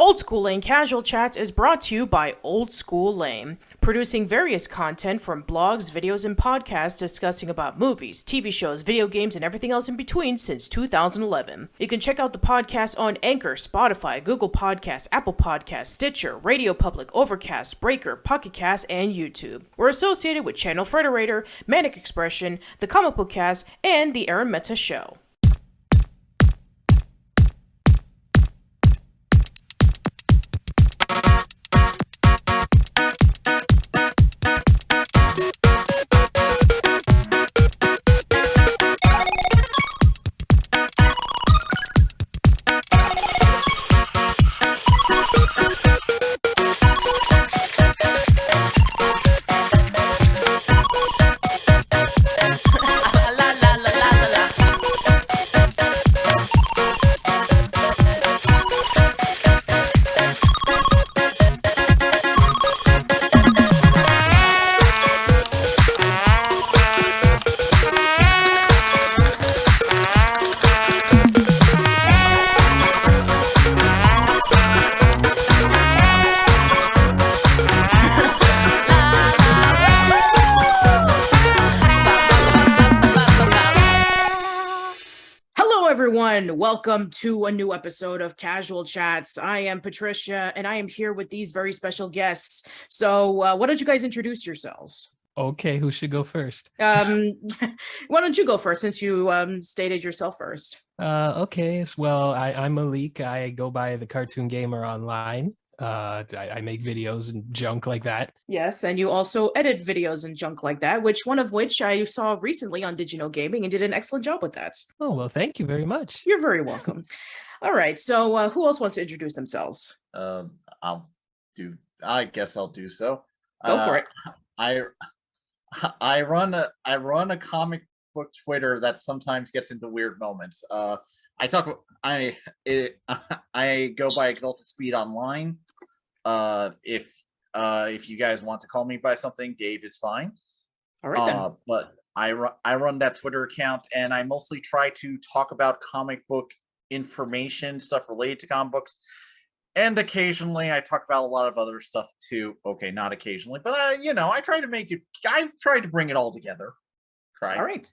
Old School Lane Casual Chats is brought to you by Old School Lane, producing various content from blogs, videos, and podcasts discussing about movies, TV shows, video games, and everything else in between since 2011. You can check out the podcast on Anchor, Spotify, Google Podcasts, Apple Podcasts, Stitcher, Radio Public, Overcast, Breaker, Pocket Cast, and YouTube. We're associated with Channel Frederator, Manic Expression, The Comic Book Cast, and The Arun Mehta Show. Welcome to a new episode of Casual Chats. I am Patricia, and I am here with these very special guests. So, why don't you guys introduce yourselves? Okay, who should go first? Why don't you go first, since you stated yourself first? Okay, well, I'm Malik. I go by the Cartoon Gamer online. I make videos and junk like that. Yes, and you also edit videos and junk like that, one of which I saw recently on Did You Know Gaming and did an excellent job with that. Oh, well, thank you very much. You're very welcome. All right, so who else wants to introduce themselves? I guess I'll do so. Go for it. I run a comic book Twitter that sometimes gets into weird moments. I go by Exalted Speed online. If you guys want to call me by something, Dave is fine. All right then. But I run that Twitter account, and I mostly try to talk about comic book information, stuff related to comic books, and occasionally I talk about a lot of other stuff too. Okay, not occasionally, but I try to bring it all together. All right.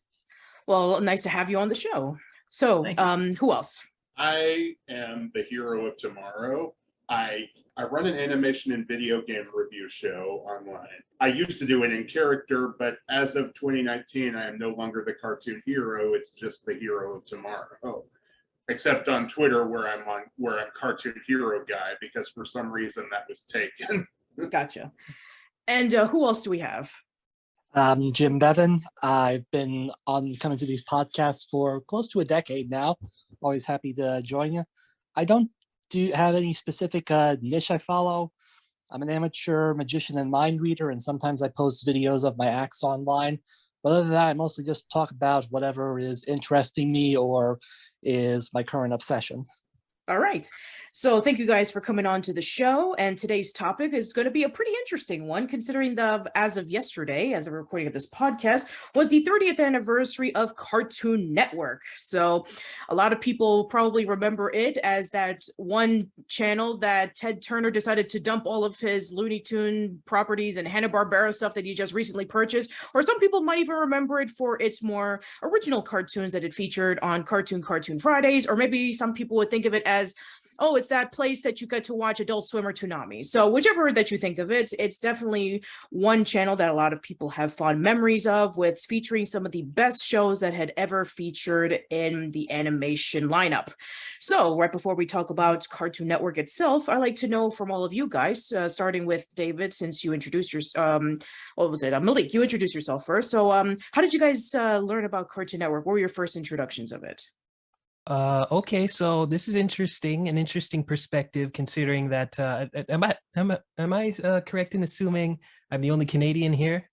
Well, nice to have you on the show. So, who else? I am the hero of tomorrow. I run an animation and video game review show online. I used to do it in character, but as of 2019, I am no longer the cartoon hero. It's just the hero of tomorrow. Except on Twitter, where I'm cartoon hero guy, because for some reason that was taken. Gotcha. And who else do we have? Jim Bevan. I've been coming to these podcasts for close to a decade now. Always happy to join you. I don't have any specific niche I follow. I'm an amateur magician and mind reader, and sometimes I post videos of my acts online. But other than that, I mostly just talk about whatever is interesting me or is my current obsession. All right. So thank you guys for coming on to the show. And today's topic is going to be a pretty interesting one, considering as of yesterday, as a recording of this podcast, was the 30th anniversary of Cartoon Network. So a lot of people probably remember it as that one channel that Ted Turner decided to dump all of his Looney Tune properties and Hanna-Barbera stuff that he just recently purchased. Or some people might even remember it for its more original cartoons that it featured on Cartoon Fridays. Or maybe some people would think of it as, oh, it's that place that you get to watch Adult Swim or Toonami. So whichever that you think of it, it's definitely one channel that a lot of people have fond memories of, with featuring some of the best shows that had ever featured in the animation lineup. So right before we talk about Cartoon Network itself, I'd like to know from all of you guys, starting with David, since you introduced Malik, you introduced yourself first. So how did you guys learn about Cartoon Network? What were your first introductions of it? Okay, so this is an interesting perspective, considering that am I correct in assuming I'm the only Canadian here?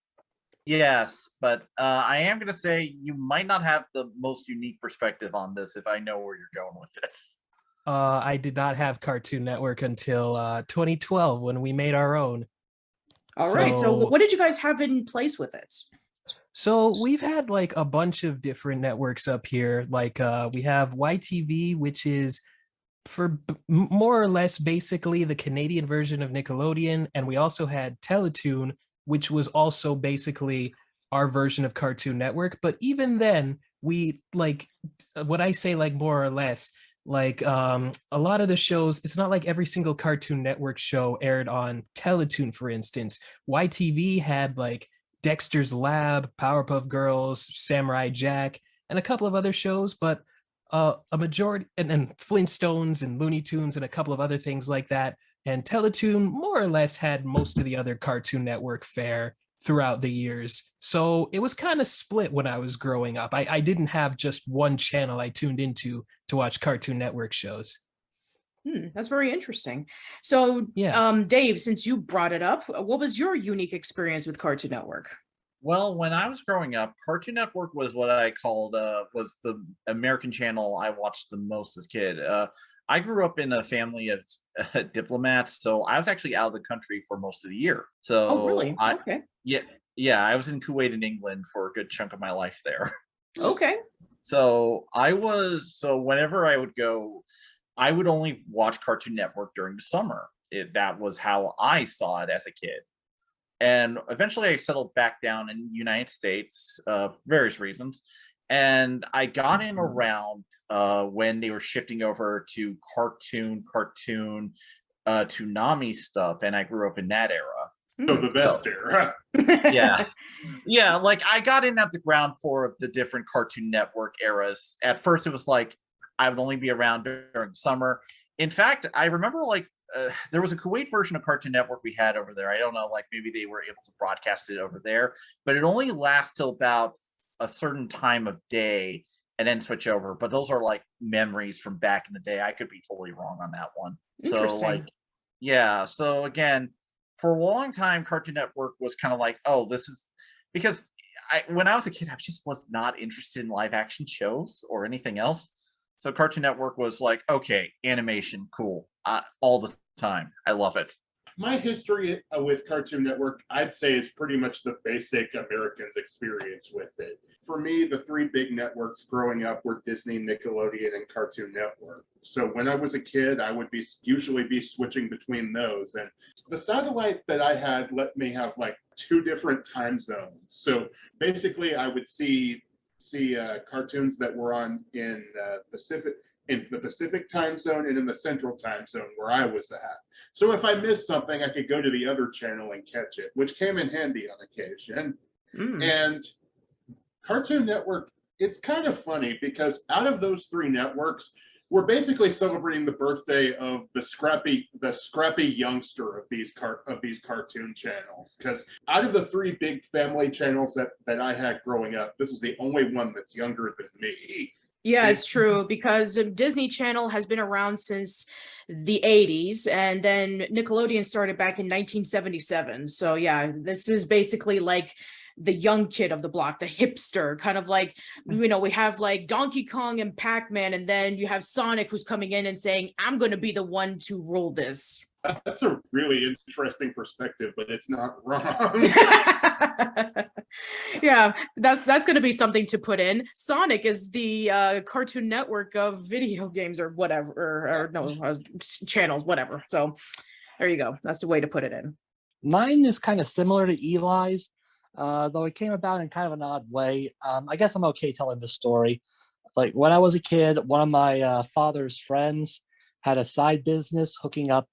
Yes, but I am going to say you might not have the most unique perspective on this if I know where you're going with this. I did not have Cartoon Network until 2012 when we made our own. All right, so what did you guys have in place with it? So we've had like a bunch of different networks up here. Like we have YTV, which is more or less basically the Canadian version of Nickelodeon, and we also had Teletoon, which was also basically our version of Cartoon Network. But even then, we like what I say, like more or less, like a lot of the shows, it's not like every single Cartoon Network show aired on Teletoon, for instance. YTV had like Dexter's Lab, Powerpuff Girls, Samurai Jack, and a couple of other shows, but a majority, and Flintstones and Looney Tunes and a couple of other things like that. And Teletoon more or less had most of the other Cartoon Network fare throughout the years. So it was kind of split when I was growing up. I didn't have just one channel I tuned into to watch Cartoon Network shows. That's very interesting. So, Yeah. Dave, since you brought it up, what was your unique experience with Cartoon Network? Well, when I was growing up, Cartoon Network was what I called was the American channel I watched the most as a kid. I grew up in a family of diplomats, so I was actually out of the country for most of the year. Oh, So really? Okay. yeah, I was in Kuwait and England for a good chunk of my life there. Okay. So whenever I would go, I would only watch Cartoon Network during the summer. That was how I saw it as a kid. And eventually I settled back down in the United States, various reasons. And I got in around when they were shifting over to Toonami stuff. And I grew up in that era. So the best era. Yeah. Yeah, like I got in at the ground floor of the different Cartoon Network eras. At first it was like I would only be around during summer. In fact, I remember like there was a Kuwait version of Cartoon Network we had over there. I don't know, like maybe they were able to broadcast it over there, but it only lasts till about a certain time of day and then switch over. But those are like memories from back in the day. I could be totally wrong on that one. So like, yeah. So again, for a long time, Cartoon Network was kind of like, oh, this is because when I was a kid, I just was not interested in live action shows or anything else. So Cartoon Network was like, okay, animation, cool, all the time. I love it. My history with Cartoon Network, I'd say, is pretty much the basic Americans experience with it. For me, the three big networks growing up were Disney, Nickelodeon, and Cartoon Network. So when I was a kid, I would usually be switching between those. And the satellite that I had let me have like 2 different time zones. So basically, I would see cartoons that were on in the Pacific time zone and in the Central time zone where I was at. So if I missed something, I could go to the other channel and catch it, which came in handy on occasion. And Cartoon Network, it's kind of funny because out of those 3 networks, we're basically celebrating the birthday of the scrappy youngster of these cartoon channels. Because out of the 3 big family channels that I had growing up, this is the only one that's younger than me. Yeah, it's true because Disney Channel has been around since the 80s, and then Nickelodeon started back in 1977. So yeah, this is basically like the young kid of the block, the hipster, kind of like, we have like Donkey Kong and Pac-Man, and then you have Sonic who's coming in and saying, I'm going to be the one to rule this. That's a really interesting perspective, but it's not wrong. Yeah, that's going to be something to put in. Sonic is the Cartoon Network of video games or whatever, or no, channels, whatever. So there you go. That's the way to put it in. Mine is kind of similar to Eli's, though it came about in kind of an odd way. I guess I'm okay telling this story. Like when I was a kid, one of my father's friends had a side business hooking up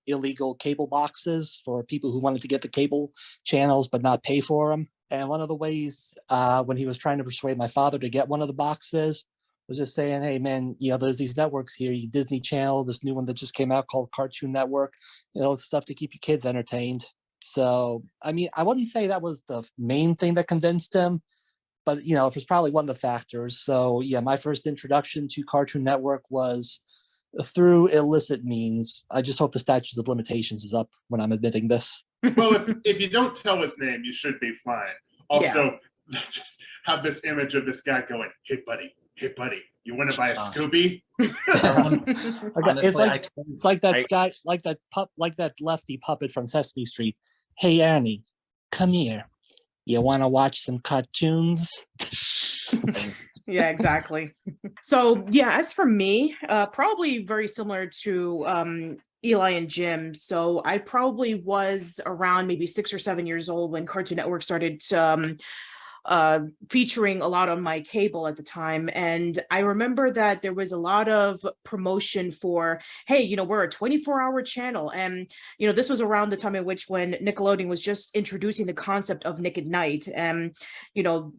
illegal cable boxes for people who wanted to get the cable channels but not pay for them. And one of the ways when he was trying to persuade my father to get one of the boxes was just saying, hey, man, there's these networks here, Disney Channel, this new one that just came out called Cartoon Network, stuff to keep your kids entertained. So, I mean, I wouldn't say that was the main thing that convinced him, but, it was probably one of the factors. So, yeah, my first introduction to Cartoon Network was through illicit means. I just hope the statute of limitations is up when I'm admitting this. Well, if you don't tell his name, you should be fine. Also, just have this image of this guy going, hey buddy, you want to buy a Scooby? Honestly, it's like that guy, like that lefty puppet from Sesame Street. Hey Ernie, come here. You want to watch some cartoons? Yeah, exactly. So yeah, as for me, probably very similar to Eli and Jim. So I probably was around maybe 6 or 7 years old when Cartoon Network started featuring a lot on my cable at the time. And I remember that there was a lot of promotion for, hey, we're a 24-hour channel. And, this was around the time in which when Nickelodeon was just introducing the concept of Nick at Night and,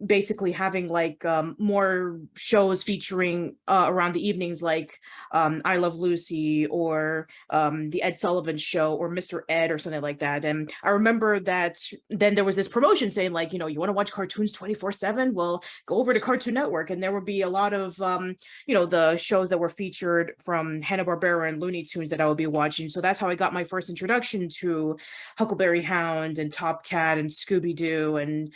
basically having like more shows featuring around the evenings, like I Love Lucy or the Ed Sullivan Show or Mr. Ed or something like that. And I remember that then there was this promotion saying like, you want to watch cartoons 24/7, well, go over to Cartoon Network. And there would be a lot of the shows that were featured from Hanna-Barbera and Looney Tunes that I would be watching. So that's how I got my first introduction to Huckleberry Hound and Top Cat and Scooby-Doo and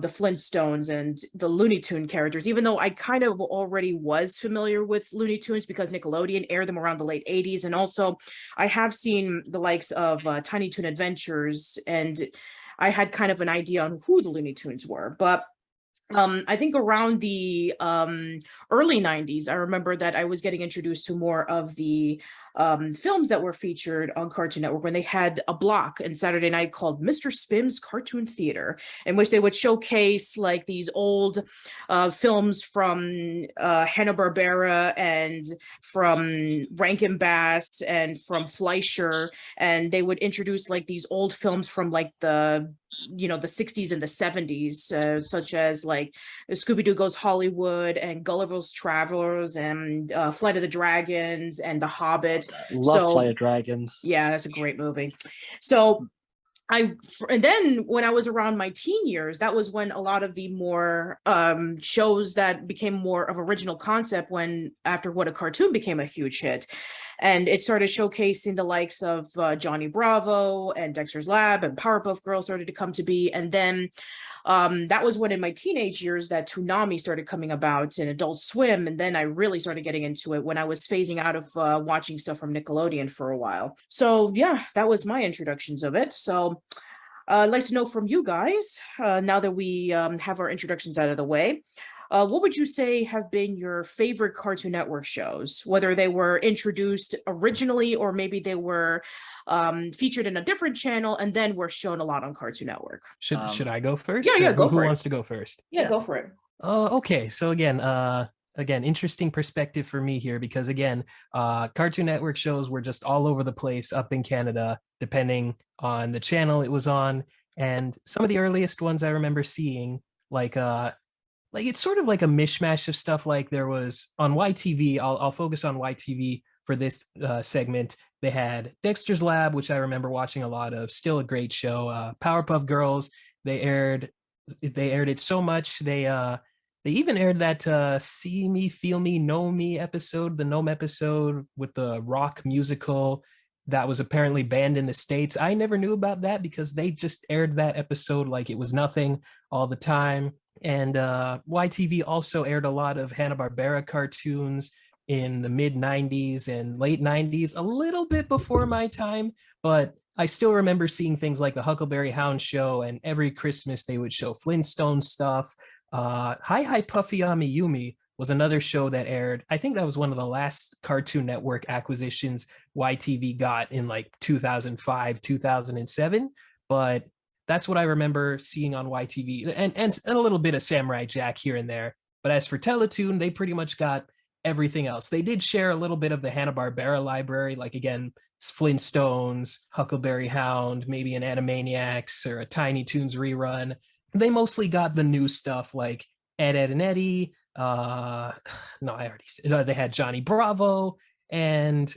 the Flintstones and the Looney Tune characters, even though I kind of already was familiar with Looney Tunes because Nickelodeon aired them around the late 80s. And also I have seen the likes of Tiny Toon Adventures, and I had kind of an idea on who the Looney Tunes were. But I think around the early 90s, I remember that I was getting introduced to more of the films that were featured on Cartoon Network when they had a block on Saturday night called Mr. Spim's Cartoon Theater, in which they would showcase like these old films from Hanna-Barbera and from Rankin Bass and from Fleischer, and they would introduce like these old films from like the 60s and the 70s, such as like Scooby-Doo Goes Hollywood and Gulliver's Travels and Flight of the Dragons and The Hobbit. Love Flight of Dragons. Yeah, that's a great movie. So and then when I was around my teen years, that was when a lot of the more shows that became more of original concept when after What a Cartoon became a huge hit. And it started showcasing the likes of Johnny Bravo and Dexter's Lab and Powerpuff Girls started to come to be. And then that was when in my teenage years that Toonami started coming about in Adult Swim. And then I really started getting into it when I was phasing out of watching stuff from Nickelodeon for a while. So yeah, that was my introductions of it. So I'd like to know from you guys, now that we have our introductions out of the way, what would you say have been your favorite Cartoon Network shows, whether they were introduced originally or maybe they were featured in a different channel and then were shown a lot on Cartoon Network? Should I go first? Yeah, go who for it. wants to go first? Yeah, go for it. Okay, so again, interesting perspective for me here because again, Cartoon Network shows were just all over the place up in Canada, depending on the channel it was on. And some of the earliest ones I remember seeing, like it's sort of like a mishmash of stuff. Like there was on YTV, I'll focus on YTV for this segment. They had Dexter's Lab, which I remember watching a lot of, still a great show. Powerpuff Girls, they aired it so much. They even aired that See Me, Feel Me, Know Me episode, the Gnome episode with the rock musical that was apparently banned in the States. I never knew about that because they just aired that episode like it was nothing all the time. And YTV also aired a lot of Hanna-Barbera cartoons in the mid 90s and late 90s, a little bit before my time, but I still remember seeing things like the Huckleberry Hound show, and every Christmas they would show Flintstone stuff. Hi Hi Puffy Ami Yumi was another show that aired. I think that was one of the last Cartoon Network acquisitions YTV got in like 2005, 2007, but that's what I remember seeing on YTV, and a little bit of Samurai Jack here and there. But as for Teletoon, they pretty much got everything else. They did share a little bit of the Hanna-Barbera library, like again, Flintstones, Huckleberry Hound, maybe an Animaniacs or a Tiny Toons rerun. They mostly got the new stuff like Ed, Ed and Eddie. No, I already said they had Johnny Bravo, and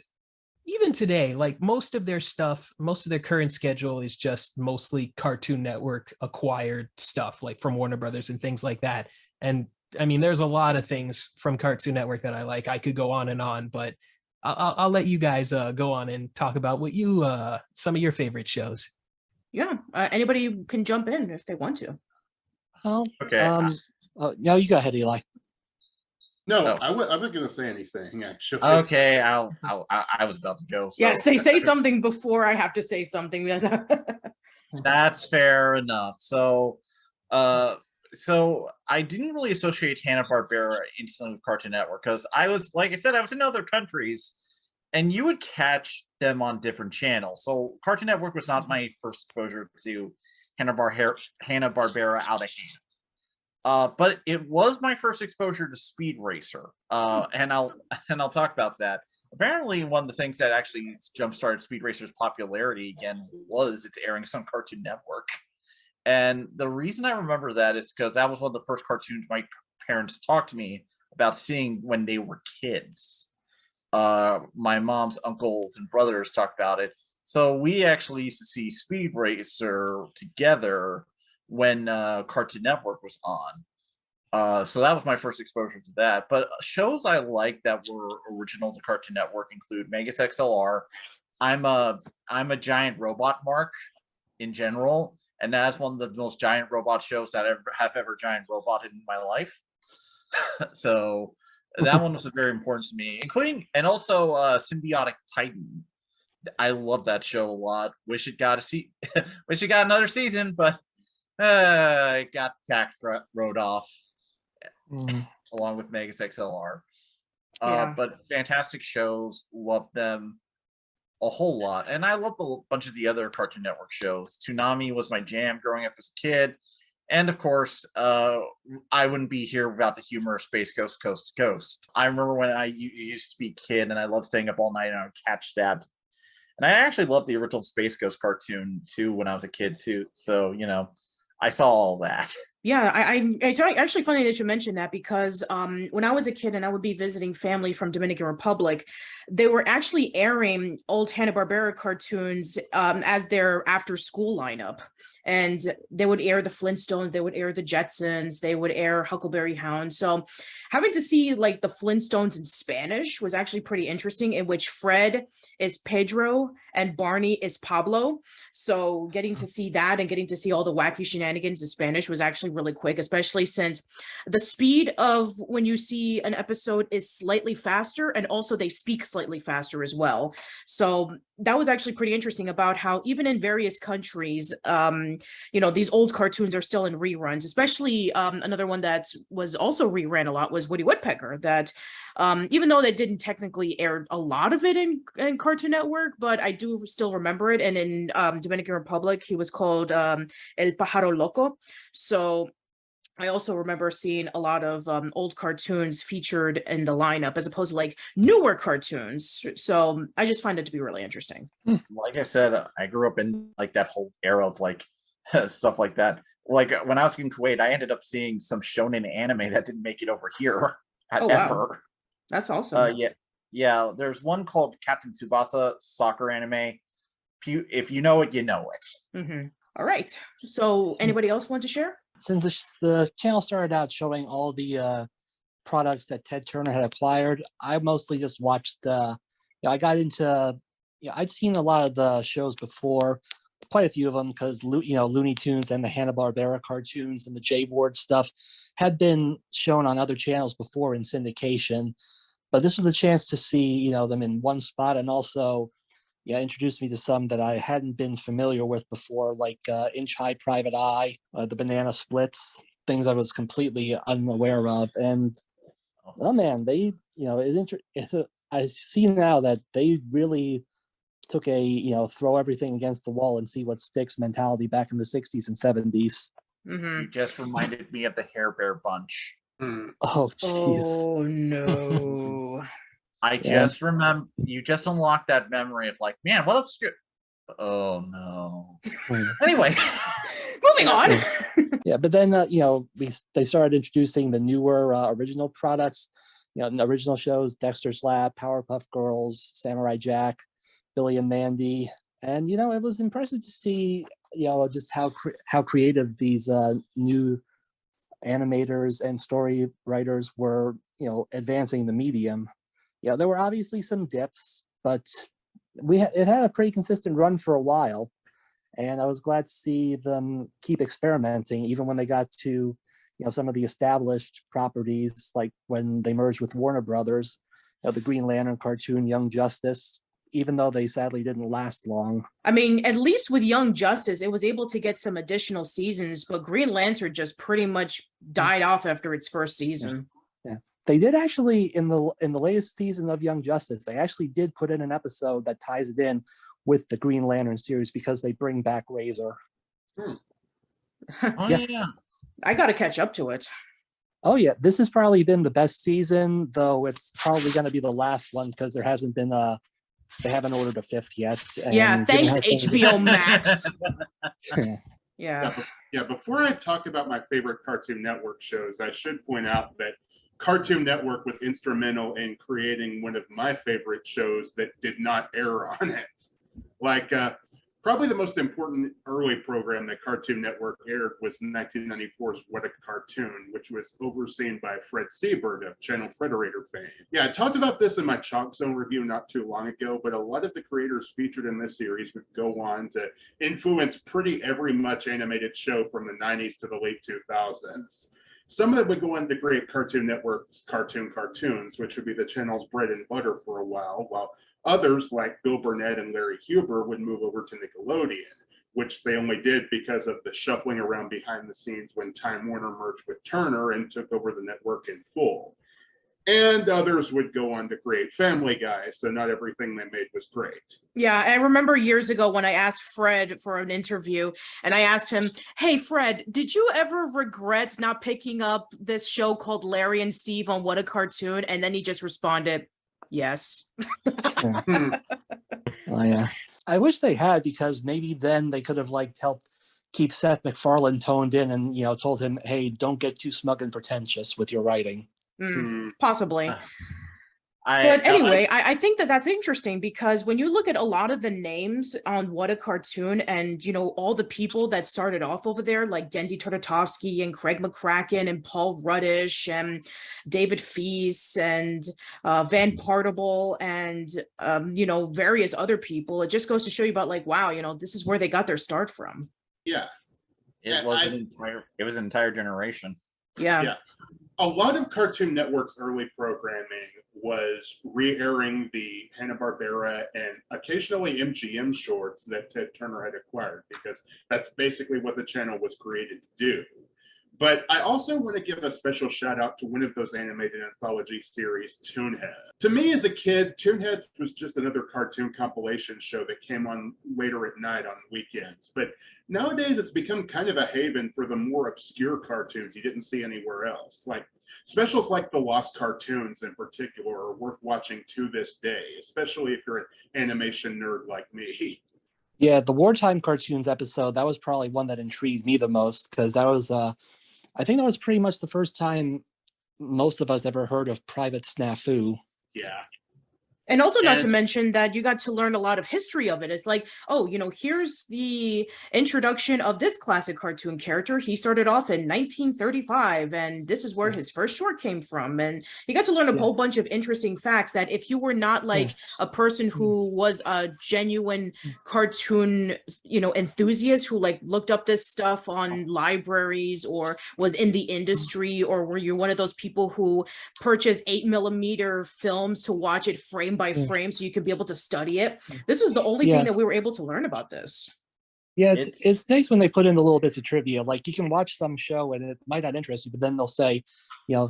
even today, like most of their stuff, most of their current schedule is just mostly Cartoon Network acquired stuff, like from Warner Brothers and things like that. And I mean, there's a lot of things from Cartoon Network that I like. I could go on, but I'll let you guys go on and talk about what you some of your favorite shows. Yeah, anybody can jump in if they want to. Okay. No, you go ahead, Eli. No, Oh. I wasn't going to say anything, actually. Okay, I was about to go. So. Yeah, say something before I have to say something. That's fair enough. So, So I didn't really associate Hanna-Barbera instantly with Cartoon Network because I was, like I said, I was in other countries, and you would catch them on different channels. So Cartoon Network was not my first exposure to Hanna-Barbera out of hand. But it was my first exposure to Speed Racer, and I'll talk about that. Apparently, one of the things that actually jump-started Speed Racer's popularity again was its airings on Cartoon Network. And the reason I remember that is because that was one of the first cartoons my parents talked to me about seeing when they were kids. My mom's uncles and brothers talked about it. So we actually used to see Speed Racer together when Cartoon Network was on. So that was my first exposure to that. But shows I like that were original to Cartoon Network include Megas XLR. I'm a giant robot mark in general, and that's one of the most giant robot shows that have ever giant roboted in my life. So that one was very important to me, including and also Symbiotic Titan. I love that show a lot. Wish it got wish it got another season, but it got tax wrote off along with Megas XLR. Yeah. But fantastic shows, loved them a whole lot, and I loved a bunch of the other Cartoon Network shows. Toonami was my jam growing up as a kid, and of course, I wouldn't be here without the humor of Space Ghost Coast to Coast. I remember when I used to be a kid, and I loved staying up all night and I would catch that. And I actually loved the original Space Ghost cartoon too when I was a kid too. So I saw all that. Yeah, it's actually funny that you mentioned that because when I was a kid and I would be visiting family from Dominican Republic, they were actually airing old Hanna-Barbera cartoons as their after-school lineup. And they would air the Flintstones, they would air the Jetsons, they would air Huckleberry Hound. So having to see like the Flintstones in Spanish was actually pretty interesting, in which Fred is Pedro and Barney is Pablo. So getting to see that and getting to see all the wacky shenanigans in Spanish was actually really quick, especially since the speed of when you see an episode is slightly faster, and also they speak slightly faster as well. So that was actually pretty interesting about how even in various countries, these old cartoons are still in reruns, especially another one that was also rerun a lot was Woody Woodpecker, that even though they didn't technically air a lot of it in Cartoon Network, but I do still remember it. And in Dominican Republic, he was called El Pájaro Loco. So I also remember seeing a lot of old cartoons featured in the lineup as opposed to like newer cartoons. So I just find it to be really interesting. Like I said, I grew up in like that whole era of like stuff like that. Like when I was in Kuwait, I ended up seeing some shonen anime that didn't make it over here Oh, ever. wow. That's awesome. Yeah. There's one called Captain Tsubasa soccer anime. If you know it, you know it. Mm-hmm. All right. So anybody else want to share? Since the channel started out showing all the products that Ted Turner had acquired, I mostly just watched. I got into. I'd seen a lot of the shows before, quite a few of them, because Looney Tunes and the Hanna-Barbera cartoons and the J-Board stuff had been shown on other channels before in syndication. But this was a chance to see them in one spot, and also introduced me to some that I hadn't been familiar with before, like Inch High Private Eye, the Banana Splits, things I was completely unaware of. And oh man, they I see now that they really took a throw everything against the wall and see what sticks mentality back in the 60s and 70s. Mm-hmm. You just reminded me of the Hair Bear Bunch. Oh jeez. Oh no. I just remember you just unlocked that memory of like, man, what obscure. Oh no. Anyway, moving on. Yeah, but then they started introducing the newer original products, the original shows: Dexter Slap, Powerpuff Girls, Samurai Jack, Billy and Mandy, and it was impressive to see just how creative these new animators and story writers were advancing the medium. There were obviously some dips, but it had a pretty consistent run for a while, and I was glad to see them keep experimenting, even when they got to some of the established properties, like when they merged with Warner Brothers, the Green Lantern cartoon Young Justice, even though they sadly didn't last long. I mean, at least with Young Justice, it was able to get some additional seasons, but Green Lantern just pretty much died off after its first season. Yeah. They did actually in the latest season of Young Justice, they actually did put in an episode that ties it in with the Green Lantern series because they bring back Razor. Oh Yeah. yeah. I got to catch up to it. Oh yeah, this has probably been the best season, though it's probably going to be the last one because there hasn't been they haven't ordered a fifth yet. Yeah, And thanks given how things- HBO Max. Yeah. Yeah. Yeah, before I talk about my favorite Cartoon Network shows, I should point out that Cartoon Network was instrumental in creating one of my favorite shows that did not air on it. Like, probably the most important early program that Cartoon Network aired was 1994's What a Cartoon, which was overseen by Fred Seibert of Channel Frederator fame. Yeah, I talked about this in my Chalk Zone review not too long ago, but a lot of the creators featured in this series would go on to influence pretty every much animated show from the 90s to the late 2000s. Some of them would go on to create Cartoon Network's Cartoons, which would be the channel's bread and butter for a while others, like Bill Burnett and Larry Huber, would move over to Nickelodeon, which they only did because of the shuffling around behind the scenes when Time Warner merged with Turner and took over the network in full. And others would go on to create Family Guy, so not everything they made was great. Yeah, I remember years ago when I asked Fred for an interview and I asked him, "Hey Fred, did you ever regret not picking up this show called Larry and Steve on What a Cartoon?" And then he just responded, "Yes." Hmm. Oh yeah. I wish they had, because maybe then they could have helped keep Seth MacFarlane toned in and told him, hey, don't get too smug and pretentious with your writing. Possibly. I But anyway, I think that that's interesting because when you look at a lot of the names on What a Cartoon and, all the people that started off over there, like Gendy Tartakovsky and Craig McCracken and Paul Ruddish and David Feast and Van Partible and, various other people, it just goes to show you about wow, this is where they got their start from. Yeah. it was an entire generation. Yeah. A lot of Cartoon Network's early programming was re-airing the Hanna-Barbera and occasionally MGM shorts that Ted Turner had acquired, because that's basically what the channel was created to do. But I also want to give a special shout out to one of those animated anthology series, Toonhead. To me as a kid, Toonhead was just another cartoon compilation show that came on later at night on weekends. But nowadays it's become kind of a haven for the more obscure cartoons you didn't see anywhere else. Like specials like The Lost Cartoons in particular are worth watching to this day, especially if you're an animation nerd like me. Yeah, the Wartime Cartoons episode, that was probably one that intrigued me the most, because that was I think that was pretty much the first time most of us ever heard of Private Snafu. Yeah. And also not to mention that you got to learn a lot of history of it. It's like, oh, here's the introduction of this classic cartoon character. He started off in 1935, and this is where his first short came from. And you got to learn a whole bunch of interesting facts that if you were not a person who was a genuine cartoon, enthusiast who looked up this stuff on libraries or was in the industry, or were you one of those people who purchased 8mm films to watch it frame by frame so you could be able to study it. This is the only thing that we were able to learn about this. Yeah, it's nice when they put in the little bits of trivia. Like you can watch some show and it might not interest you, but then they'll say,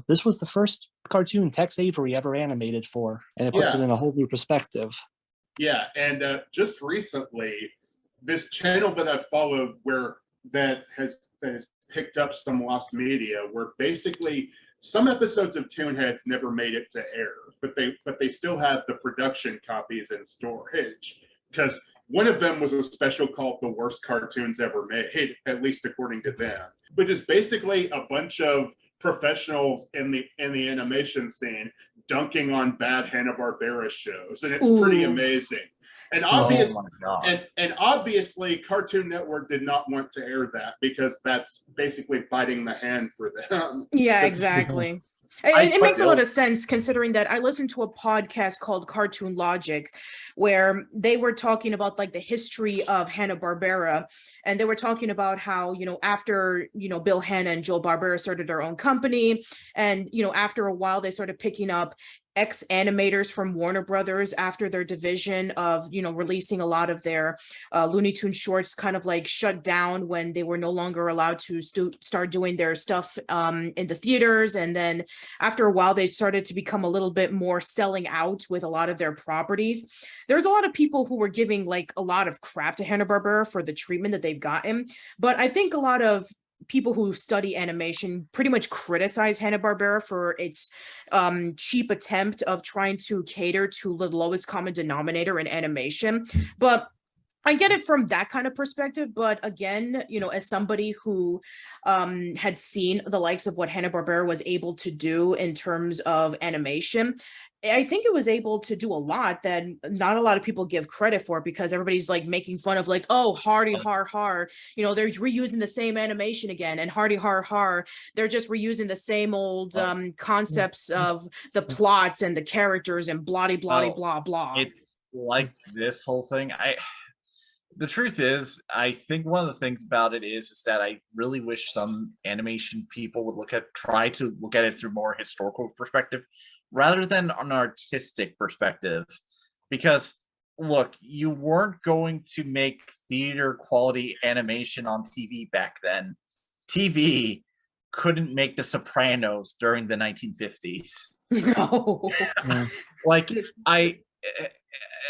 this was the first cartoon Tex Avery ever animated for, and it puts it in a whole new perspective. Yeah, and just recently, this channel that I've followed that has picked up some lost media, where basically some episodes of Toonheads never made it to air, but they still have the production copies in storage, because one of them was a special called The Worst Cartoons Ever Made, at least according to them, which is basically a bunch of professionals in the animation scene dunking on bad Hanna-Barbera shows, and it's pretty amazing. And obviously, Cartoon Network did not want to air that because that's basically biting the hand for them. Yeah, exactly. It makes a lot of sense considering that I listened to a podcast called Cartoon Logic where they were talking about the history of Hanna-Barbera, and they were talking about how, after, Bill Hanna and Joe Barbera started their own company, and, after a while they started picking up ex-animators from Warner Brothers after their division of, releasing a lot of their Looney Tunes shorts kind of like shut down when they were no longer allowed to start doing their stuff in the theaters. And then after a while, they started to become a little bit more selling out with a lot of their properties. There's a lot of people who were giving like a lot of crap to Hanna-Barbera for the treatment that they've gotten. But I think a lot of people who study animation pretty much criticize Hanna-Barbera for its cheap attempt of trying to cater to the lowest common denominator in animation. But I get it from that kind of perspective, but again, as somebody who had seen the likes of what Hanna-Barbera was able to do in terms of animation, I think it was able to do a lot that not a lot of people give credit for, because everybody's like making fun of like, oh, Hardy Har Har, they're reusing the same animation again, and Hardy Har Har, they're just reusing the same old concepts of the plots and the characters and blah blah blah blah. It's like this whole thing. The truth is, I think one of the things about it is that I really wish some animation people would try to look at it through more historical perspective rather than an artistic perspective. Because look, you weren't going to make theater quality animation on TV back then. TV couldn't make The Sopranos during the 1950s. No. Like,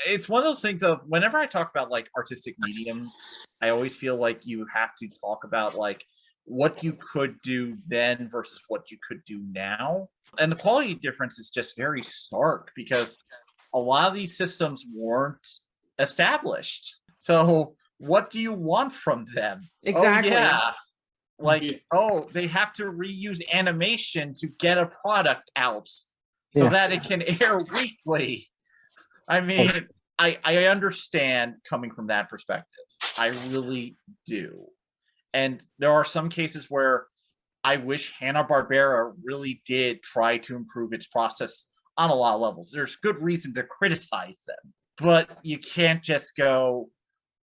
it's one of those things of whenever I talk about like artistic mediums, I always feel like you have to talk about like what you could do then versus what you could do now. And the quality difference is just very stark because a lot of these systems weren't established. So what do you want from them? Exactly. Oh, yeah. Like, oh, they have to reuse animation to get a product out so that it can air weekly. I mean, I understand coming from that perspective. I really do. And there are some cases where I wish Hanna-Barbera really did try to improve its process on a lot of levels. There's good reason to criticize them. But you can't just go,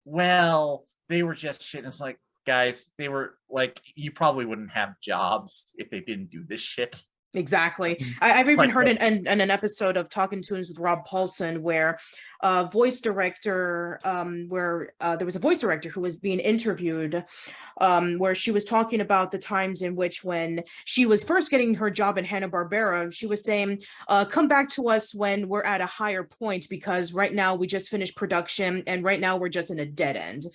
well, they were just shit. It's like, guys, they were like, you probably wouldn't have jobs if they didn't do this shit. Exactly. I've even heard in an episode of Talking Tunes with Rob Paulson where there was a voice director who was being interviewed where she was talking about the times in which when she was first getting her job in Hanna-Barbera, she was saying, come back to us when we're at a higher point, because right now we just finished production and right now we're just in a dead end.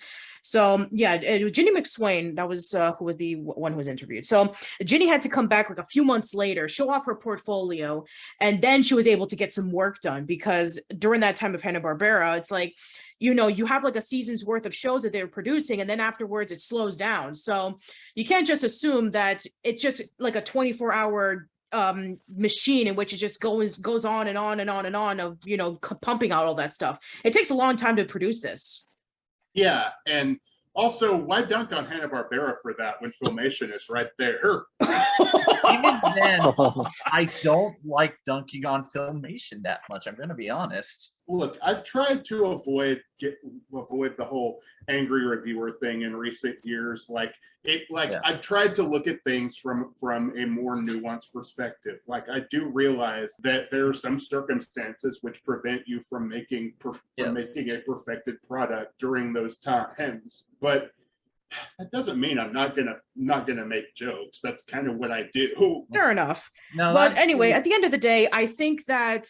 So yeah, it was Ginny McSwain, that was who was the one who was interviewed. So Ginny had to come back like a few months later, show off her portfolio, and then she was able to get some work done, because during that time of Hanna-Barbera, it's like, you have like a season's worth of shows that they're producing, and then afterwards it slows down. So you can't just assume that it's just like a 24-hour machine in which it just goes on and on and on and on of, pumping out all that stuff. It takes a long time to produce this. Yeah, and also, why dunk on Hanna-Barbera for that when Filmation is right there? Even then, I don't like dunking on Filmation that much. I'm going to be honest. Look, I've tried to avoid the whole angry reviewer thing in recent years. I've tried to look at things from a more nuanced perspective. Like, I do realize that there are some circumstances which prevent you from making a perfected product during those times, but that doesn't mean I'm not gonna make jokes. That's kind of what I do. Fair enough. No, but anyway, at the end of the day, I think that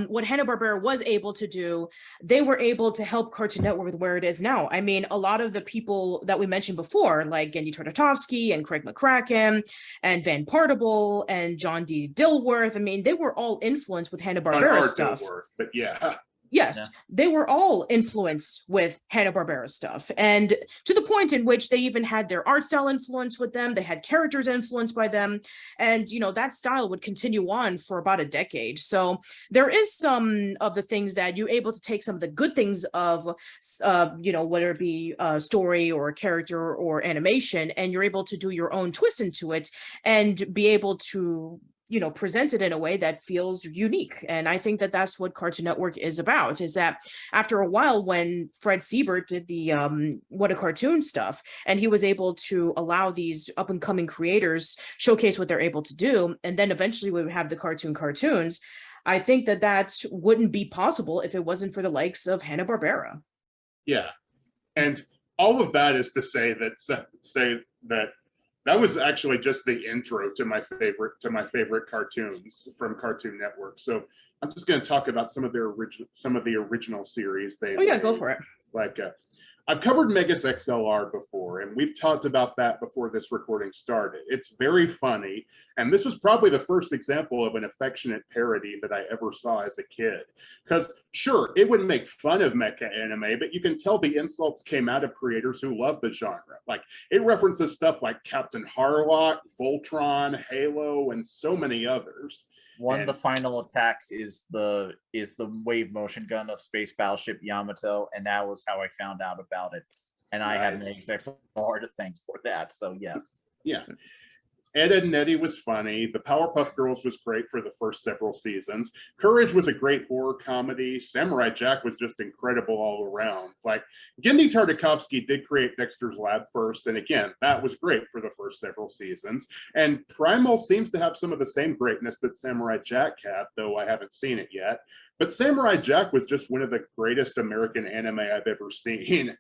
what Hanna-Barbera was able to do, they were able to help Cartoon Network with where it is now. I mean, a lot of the people that we mentioned before, like Gendy Tartakovsky and Craig McCracken and Van Partible and John D. Dilworth, I mean, they were all influenced with Hanna-Barbera stuff. Dilworth, but yeah. Yes, they were all influenced with Hanna-Barbera stuff, and to the point in which they even had their art style influence with them. They had characters influenced by them, and that style would continue on for about a decade. So there is some of the things that you're able to take some of the good things of, whether it be a story or a character or animation, and you're able to do your own twist into it and be able to present it in a way that feels unique. And I think that that's what Cartoon Network is about, is that after a while, when Fred Siebert did the What a Cartoon stuff, and he was able to allow these up and coming creators showcase what they're able to do, and then eventually we would have the cartoons, I think that wouldn't be possible if it wasn't for the likes of Hanna-Barbera. Yeah, and all of that is to say that that was actually just the intro to my favorite cartoons from Cartoon Network. So I'm just going to talk about some of the original series they Oh yeah, made. go for it. Like I've covered Megas XLR before, and we've talked about that before this recording started. It's very funny, and this was probably the first example of an affectionate parody that I ever saw as a kid. Because sure, it would make fun of mecha anime, but you can tell the insults came out of creators who love the genre. Like, it references stuff like Captain Harlock, Voltron, Halo, and so many others. One of the final attacks is the wave motion gun of Space Battleship Yamato, and that was how I found out about it. And I have an extra hard to thank for that. So yes. Yeah. Ed, Edd n Eddy was funny. The Powerpuff Girls was great for the first several seasons. Courage was a great horror comedy. Samurai Jack was just incredible all around. Like, Genndy Tartakovsky did create Dexter's Lab first, and again, that was great for the first several seasons. And Primal seems to have some of the same greatness that Samurai Jack had, though I haven't seen it yet. But Samurai Jack was just one of the greatest American anime I've ever seen.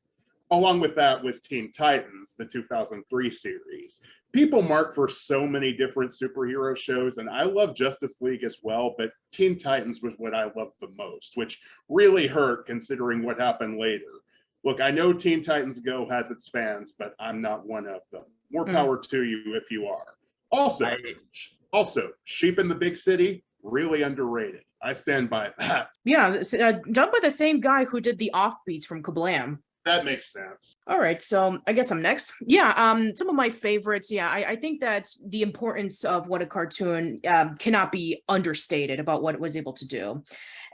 Along with that was Teen Titans, the 2003 series. People mark for so many different superhero shows, and I love Justice League as well, but Teen Titans was what I loved the most, which really hurt considering what happened later. Look, I know Teen Titans Go has its fans, but I'm not one of them. More power to you if you are. Also, Sheep in the Big City, really underrated. I stand by that. Yeah, done by the same guy who did the offbeats from Kablam. That makes sense. All right, so I guess I'm next. Yeah, some of my favorites. Yeah, I think that the importance of what a cartoon cannot be understated about what it was able to do.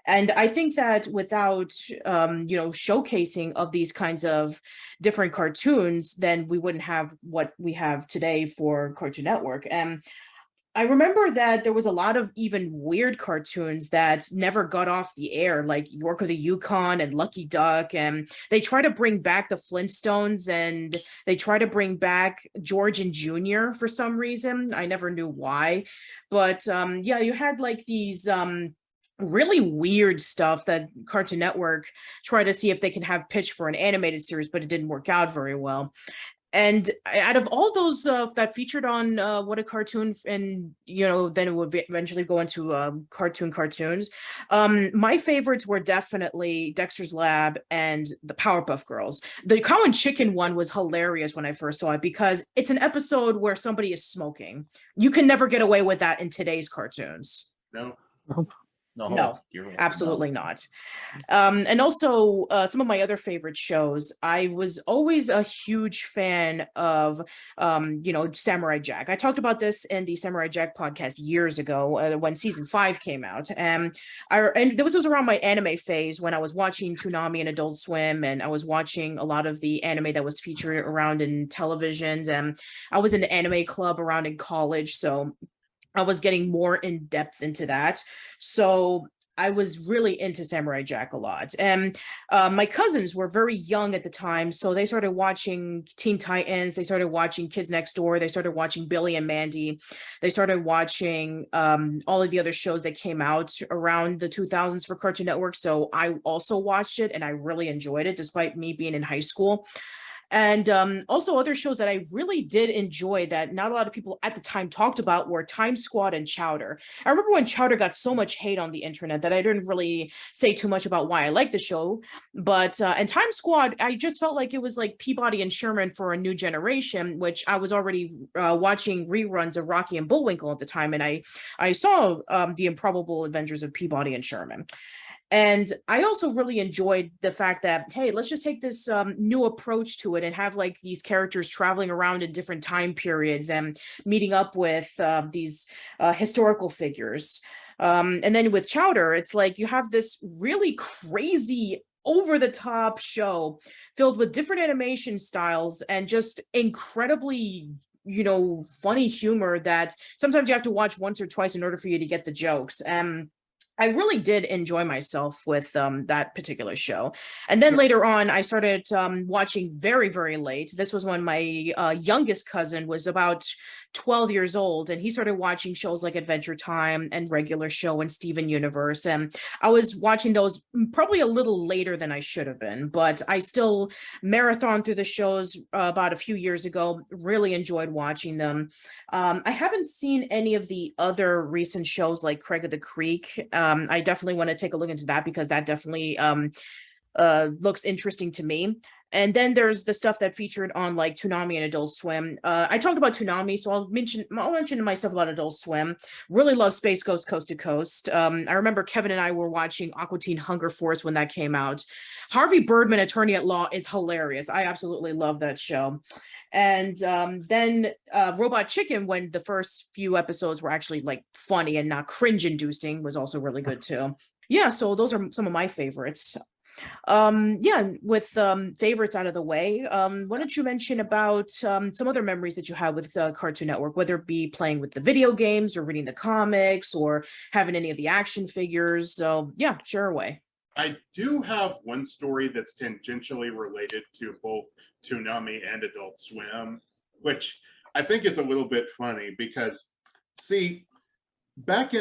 And I think that without, showcasing of these kinds of different cartoons, then we wouldn't have what we have today for Cartoon Network. And I remember that there was a lot of even weird cartoons that never got off the air, like York of the Yukon and Lucky Duck. And they try to bring back the Flintstones, and they try to bring back George and Junior for some reason. I never knew why. But yeah, you had like these really weird stuff that Cartoon Network tried to see if they can have pitched for an animated series, but it didn't work out very well. And out of all those that featured on What a Cartoon, and then it would eventually go into cartoons, my favorites were definitely Dexter's Lab and the Powerpuff Girls. The Cow and Chicken one was hilarious when I first saw it, because it's an episode where somebody is smoking. You can never get away with that in today's cartoons. No. No, absolutely not. And also some of my other favorite shows, I was always a huge fan of, Samurai Jack. I talked about this in the Samurai Jack podcast years ago when season 5 came out. And this was around my anime phase when I was watching Toonami and Adult Swim, and I was watching a lot of the anime that was featured around in televisions. And I was in an anime club around in college, so I was getting more in depth into that. So I was really into Samurai Jack a lot. And my cousins were very young at the time, so they started watching Teen Titans. They started watching Kids Next Door. They started watching Billy and Mandy. They started watching all of the other shows that came out around the 2000s for Cartoon Network. So I also watched it, and I really enjoyed it, despite me being in high school. And also other shows that I really did enjoy that not a lot of people at the time talked about were Time Squad and Chowder. I remember when Chowder got so much hate on the internet that I didn't really say too much about why I liked the show. But and Time Squad, I just felt like it was like Peabody and Sherman for a new generation, which I was already watching reruns of Rocky and Bullwinkle at the time. And I saw The Improbable Adventures of Peabody and Sherman. And I also really enjoyed the fact that, hey, let's just take this new approach to it and have like these characters traveling around in different time periods and meeting up with these historical figures. And then with Chowder, it's like you have this really crazy, over-the-top show filled with different animation styles and just incredibly funny humor that sometimes you have to watch once or twice in order for you to get the jokes. I really did enjoy myself with that particular show. And then later on, I started watching very, very late. This was when my youngest cousin was about 12 years old, and he started watching shows like Adventure Time and Regular Show and Steven Universe. And I was watching those probably a little later than I should have been, but I still marathon through the shows about a few years ago. Really enjoyed watching them. I haven't seen any of the other recent shows like Craig of the Creek. I definitely want to take a look into that because that definitely looks interesting to me. And then there's the stuff that featured on like Toonami and Adult Swim. I talked about Toonami, so I'll mention my stuff about Adult Swim. Really love Space Ghost Coast to Coast. I remember Kevin and I were watching Aqua Teen Hunger Force when that came out. Harvey Birdman, Attorney at Law, is hilarious. I absolutely love that show. And then Robot Chicken, when the first few episodes were actually like funny and not cringe inducing, was also really good too. Yeah, so those are some of my favorites. Yeah, with favorites out of the way, why don't you mention about some other memories that you had with Cartoon Network, whether it be playing with the video games or reading the comics or having any of the action figures? So yeah, share away. I do have one story that's tangentially related to both Toonami and Adult Swim, which I think is a little bit funny because, back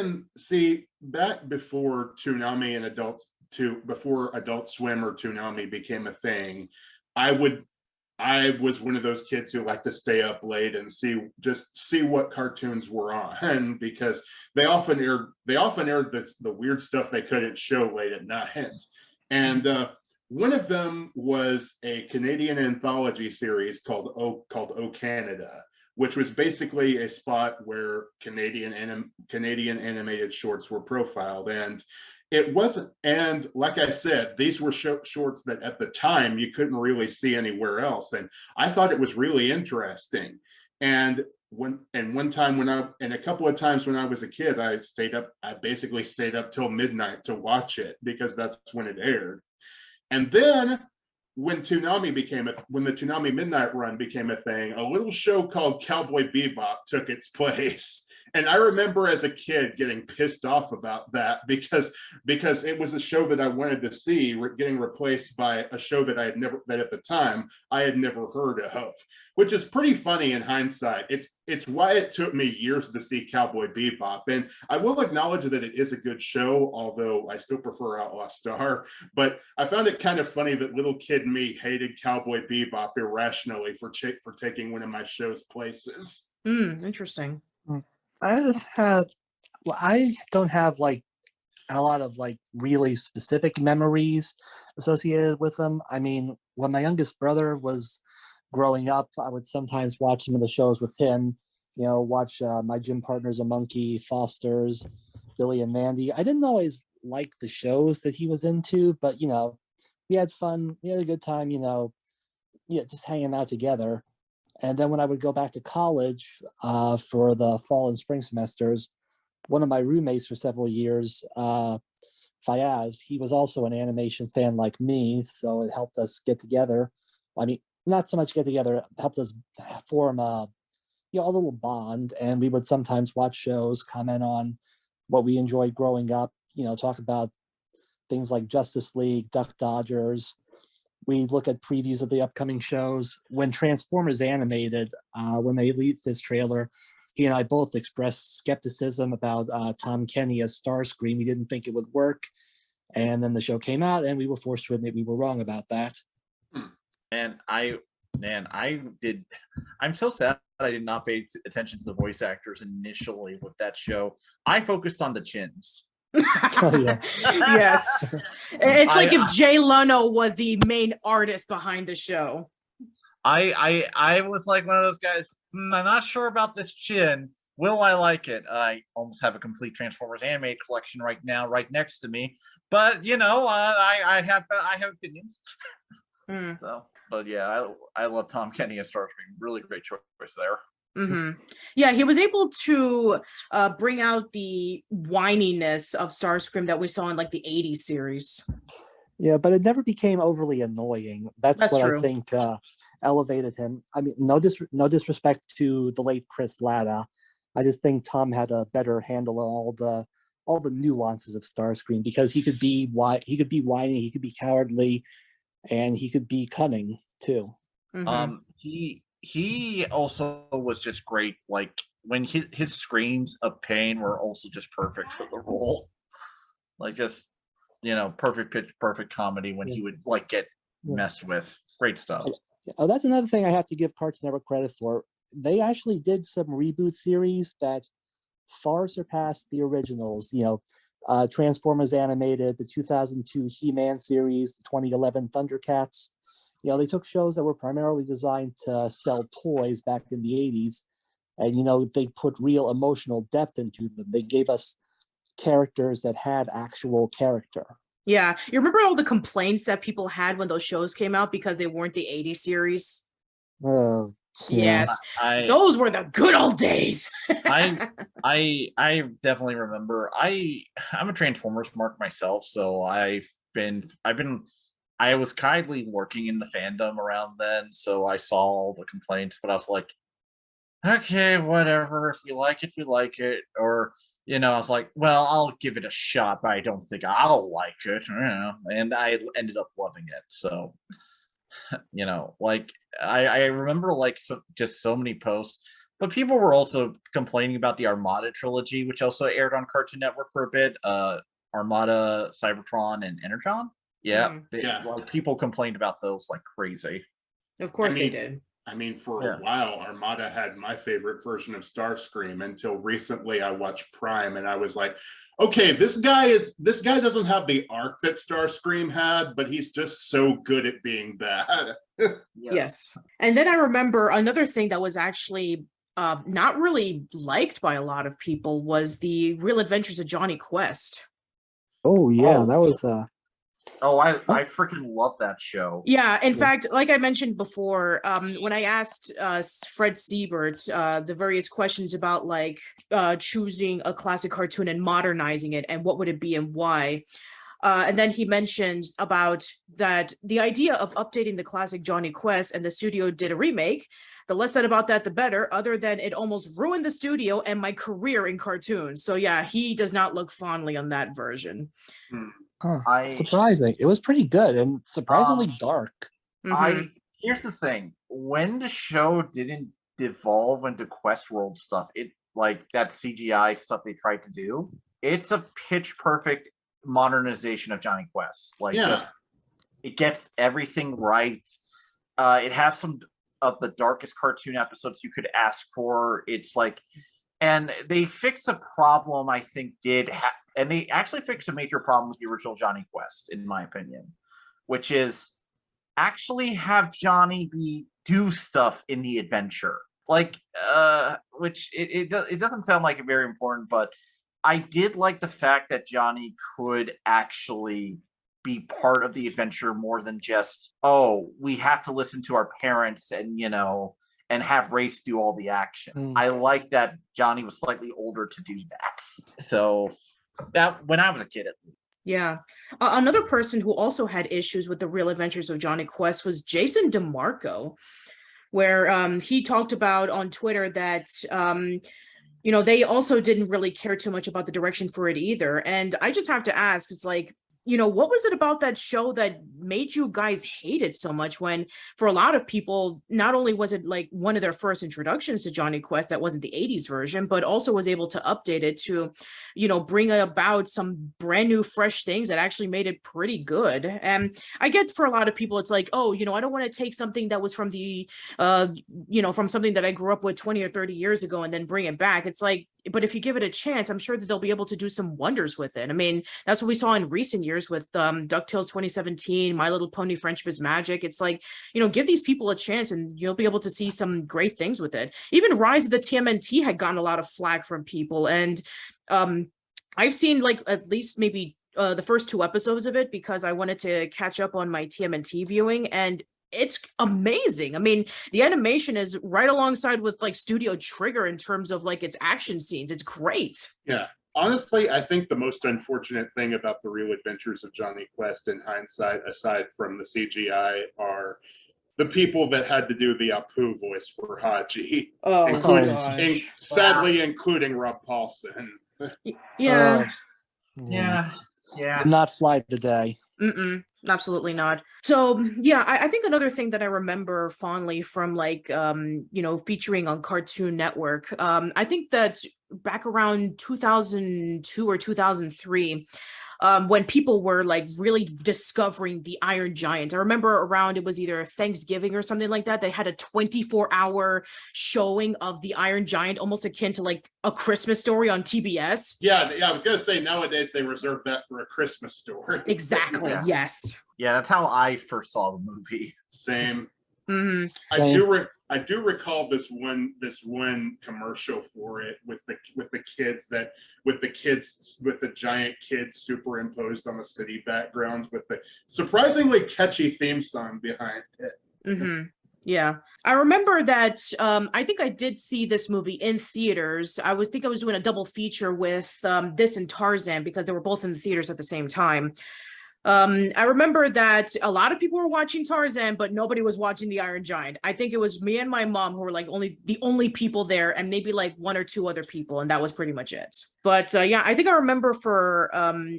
before Toonami and before Adult Swim or Toonami became a thing, I was one of those kids who liked to stay up late and see what cartoons were on because they often aired the weird stuff they couldn't show late at night. And one of them was a Canadian anthology series called O Canada, which was basically a spot where Canadian animated shorts were profiled. And it wasn't, and like I said, these were shorts that at the time you couldn't really see anywhere else. And I thought it was really interesting. And a couple of times when I was a kid, I basically stayed up till midnight to watch it because that's when it aired. And then when the Toonami Midnight Run became a thing, a little show called Cowboy Bebop took its place. And I remember as a kid getting pissed off about that because it was a show that I wanted to see getting replaced by a show that at the time I had never heard of, which is pretty funny in hindsight. It's why it took me years to see Cowboy Bebop. And I will acknowledge that it is a good show, although I still prefer Outlaw Star. But I found it kind of funny that little kid me hated Cowboy Bebop irrationally for taking one of my show's places. Interesting. I don't have like a lot of like really specific memories associated with them. I mean, when my youngest brother was growing up, I would sometimes watch some of the shows with him, watch My Gym Partner's a Monkey, Foster's, Billy and Mandy. I didn't always like the shows that he was into, but we had fun, we had a good time, just hanging out together. And then when I would go back to college for the fall and spring semesters, one of my roommates for several years, Fayaz, he was also an animation fan like me, so it helped us get together. I mean, not so much get together, it helped us form a little bond, and we would sometimes watch shows, comment on what we enjoyed growing up, talk about things like Justice League, Duck Dodgers. We look at previews of the upcoming shows. When Transformers Animated, when they released this trailer, he and I both expressed skepticism about Tom Kenny as Starscream. We didn't think it would work. And then the show came out, and we were forced to admit we were wrong about that. And I'm so sad I did not pay attention to the voice actors initially with that show. I focused on the chins. Oh, yeah. Yes. It's like if Jay Leno was the main artist behind the show. I was like one of those guys, I'm not sure about this chin. Will I like it? I almost have a complete Transformers animated collection right now, right next to me. But I have opinions. So, but yeah, I love Tom Kenny as Starscream. Really great choice there. Yeah, he was able to bring out the whininess of Starscream that we saw in like the 80s series. Yeah, but it never became overly annoying. That's what true. I think elevated him. I mean, no disrespect to the late Chris Latta. I just think Tom had a better handle on all the all the nuances of Starscream, because he could be whiny, he could be cowardly, and he could be cunning too. He also was just great. Like when his screams of pain were also just perfect for the role. Like just perfect pitch, perfect comedy when he would like get messed with. Great stuff. Oh, that's another thing I have to give Cartoon Network credit for. They actually did some reboot series that far surpassed the originals. Transformers Animated, the 2002 He-Man series, the 2011 Thundercats. They took shows that were primarily designed to sell toys back in the 80s, and they put real emotional depth into them. They gave us characters that had actual character. Yeah. You remember all the complaints that people had when those shows came out because they weren't the 80s series? Oh, yes. Those were the good old days. I definitely remember. I'm a Transformers mark myself, so I was kindly lurking in the fandom around then, so I saw all the complaints, but I was like, okay, whatever. If we like it, we like it. Or I was like, well, I'll give it a shot, but I don't think I'll like it. And I ended up loving it. So, like I remember like so many posts, but people were also complaining about the Armada trilogy, which also aired on Cartoon Network for a bit. Armada, Cybertron, and Energon. Yeah, like people complained about those like crazy. Of course they did. I mean, for a while, Armada had my favorite version of Starscream until recently I watched Prime and I was like, okay, this guy doesn't have the arc that Starscream had, but he's just so good at being bad. Yes. And then I remember another thing that was actually not really liked by a lot of people was the Real Adventures of Johnny Quest. Oh yeah, that was I freaking love that show. Yeah, in fact, like I mentioned before, when I asked Fred Siebert the various questions about like choosing a classic cartoon and modernizing it and what would it be and why, and then he mentioned about that the idea of updating the classic Johnny Quest, and the studio did a remake. The less said about that, the better, other than it almost ruined the studio and my career in cartoons. So yeah, he does not look fondly on that version. Surprising. It was pretty good and surprisingly dark. Here's the thing. When the show didn't devolve into Quest World stuff, it like that CGI stuff they tried to do, it's a pitch perfect modernization of Johnny Quest. Like it gets everything right. It has some of the darkest cartoon episodes you could ask for. It's like, and they fix a problem I think and they actually fixed a major problem with the original Johnny Quest, in my opinion, which is actually have Johnny do stuff in the adventure. Like, which it doesn't sound like it very important, but I did like the fact that Johnny could actually be part of the adventure more than just, we have to listen to our parents and, and have Race do all the action. I like that Johnny was slightly older to do that. So that when I was a kid, at least. Yeah. Another person who also had issues with the Real Adventures of Johnny Quest was Jason DeMarco, where he talked about on Twitter that they also didn't really care too much about the direction for it either. And I just have to ask, it's like, what was it about that show that made you guys hate it so much, when for a lot of people, not only was it like one of their first introductions to Johnny Quest that wasn't the 80s version, but also was able to update it to, bring about some brand new, fresh things that actually made it pretty good. And I get for a lot of people, it's like, I don't want to take something that was from the, from something that I grew up with 20 or 30 years ago and then bring it back. It's like, but if you give it a chance, I'm sure that they'll be able to do some wonders with it. I mean, that's what we saw in recent years with DuckTales 2017, My Little Pony Friendship is Magic. It's like, give these people a chance and you'll be able to see some great things with it. Even Rise of the TMNT had gotten a lot of flack from people. And I've seen like at least maybe the first 2 episodes of it because I wanted to catch up on my TMNT viewing, and it's amazing. I mean, the animation is right alongside with like Studio Trigger in terms of like its action scenes. It's great. Yeah. Honestly, I think the most unfortunate thing about the Real Adventures of Johnny Quest in hindsight, aside from the CGI, are the people that had to do the Apu voice for Haji. Oh, gosh. Sadly, including Rob Paulson. Yeah. Yeah. Did not fly today. Absolutely not. So yeah, I think another thing that I remember fondly from like featuring on Cartoon Network, I think that back around 2002 or 2003, when people were like really discovering the Iron Giant. I remember around, it was either Thanksgiving or something like that. They had a 24-hour showing of the Iron Giant, almost akin to like a Christmas Story on TBS. Yeah, I was gonna say nowadays they reserve that for a Christmas story. Exactly. Yeah. Yes. Yeah, that's how I first saw the movie. Same. Mm-hmm. I do recall this one commercial for it with the kids with the giant kids superimposed on the city backgrounds with the surprisingly catchy theme song behind it. Mm-hmm. Yeah, I remember that. I think I did see this movie in theaters. I was doing a double feature with this and Tarzan because they were both in the theaters at the same time. I remember that a lot of people were watching Tarzan, but nobody was watching the Iron Giant. I think it was me and my mom who were like the only people there, and maybe like one or two other people, and that was pretty much it. But yeah, I think I remember for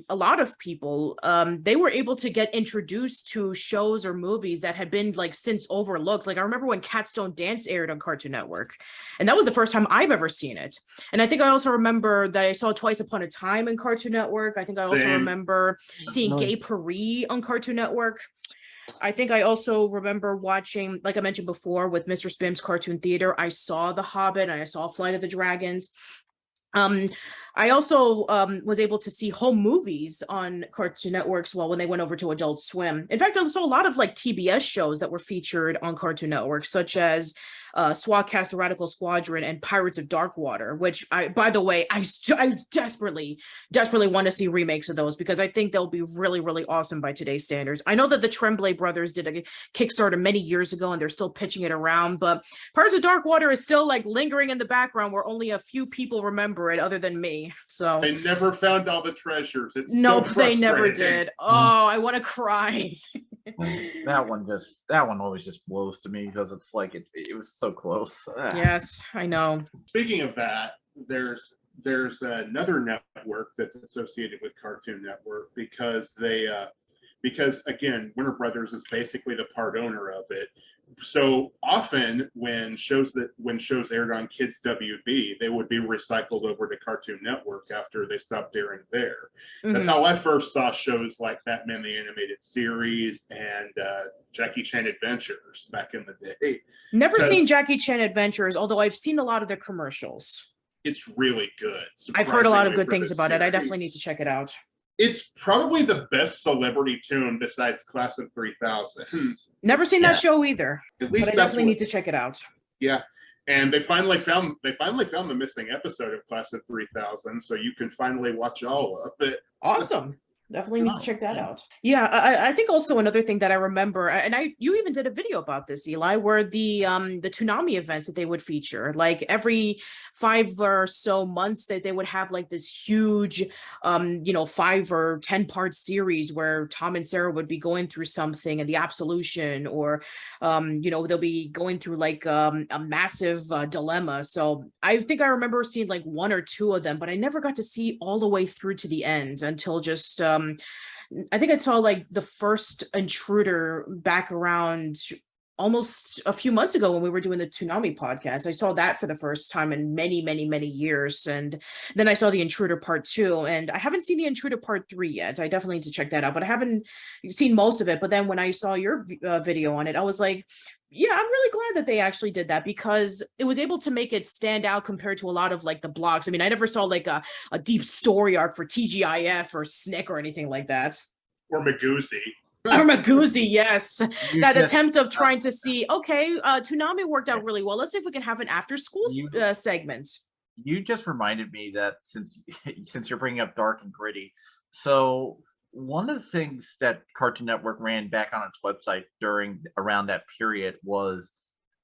a lot of people, they were able to get introduced to shows or movies that had been like since overlooked. Like I remember when Cats Don't Dance aired on Cartoon Network, and that was the first time I've ever seen it. And I think I also remember that I saw Twice Upon a Time in Cartoon Network. I think I also remember seeing Gay Paris on Cartoon Network. I think I also remember watching, like I mentioned before, with Mr. Spim's Cartoon Theater, I saw The Hobbit and I saw Flight of the Dragons. I also was able to see home movies on Cartoon Network as well when they went over to Adult Swim. In fact, I saw a lot of like TBS shows that were featured on Cartoon Network, such as SWATcast, The Radical Squadron, and Pirates of Darkwater, which by the way, I desperately want to see remakes of those because I think they'll be really, really awesome by today's standards. I know that the Tremblay brothers did a Kickstarter many years ago and they're still pitching it around, but Pirates of Darkwater is still like lingering in the background where only a few people remember it other than me. So they never found all the treasures. It's nope, so they never did. Oh, I want to cry. That one always just blows to me because it's like it was so close. Yes, I know. Speaking of that, there's another network that's associated with Cartoon Network because again, Warner Brothers is basically the part owner of it. So often when shows aired on Kids WB, they would be recycled over to Cartoon Network after they stopped airing there. That's how I first saw shows like Batman the Animated Series and Jackie Chan Adventures back in the day. Never seen Jackie Chan Adventures, although I've seen a lot of the commercials. It's really good. I've heard a lot of good things about it. I definitely need to check it out. It's probably the best celebrity tune besides Class of 3000. Never seen that show either, At least but I definitely need to check it out. Yeah, and they finally found the missing episode of Class of 3000, so you can finally watch all of it. Awesome. Definitely need to check that out. Yeah, I think also another thing that I remember, and you even did a video about this, Eli, were the Toonami events that they would feature. Like every 5 or so months that they would have like this huge 5 or 10 part series where Tom and Sarah would be going through something and the absolution, or they'll be going through like a massive dilemma. So I think I remember seeing like 1 or 2 of them, but I never got to see all the way through to the end until just I think I saw like the first Intruder back around almost a few months ago when we were doing the Toonami podcast. I saw that for the first time in many, many, many years. And then I saw the Intruder Part 2, and I haven't seen the Intruder Part 3 yet. I definitely need to check that out, but I haven't seen most of it. But then when I saw your video on it, I was like, yeah, I'm really glad that they actually did that because it was able to make it stand out compared to a lot of like the blogs. I mean, I never saw like a deep story arc for TGIF or Snick or anything like that. Or Magoozy. Or Magoozy, yes. That attempt of trying to see, okay, Toonami worked out really well. Let's see if we can have an after school segment. You just reminded me that since you're bringing up dark and gritty, so one of the things that Cartoon Network ran back on its website around that period was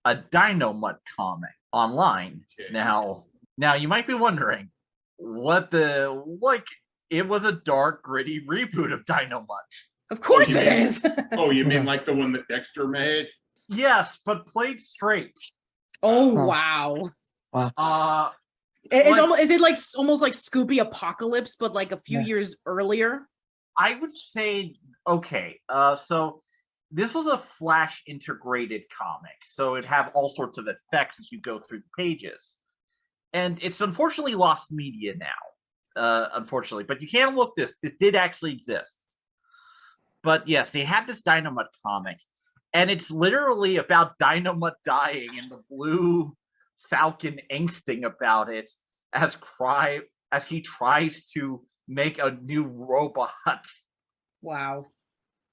a Dynamut comic online. Okay. Now you might be wondering it was a dark, gritty reboot of Dynamut. Of course it is. Oh, you mean like the one that Dexter made? Yes, but played straight. Oh, wow. It's Like, almost, is it like almost like Scooby Apocalypse, but like a few Yeah. years earlier? I would say, okay, so this was a Flash integrated comic, so it'd have all sorts of effects as you go through the pages. And it's unfortunately lost media now, unfortunately, but you can't look this. This did actually exist. But yes, they had this Dynamite comic, and it's literally about Dynamite dying and the Blue Falcon angsting about it as he tries to make a new robot. Wow.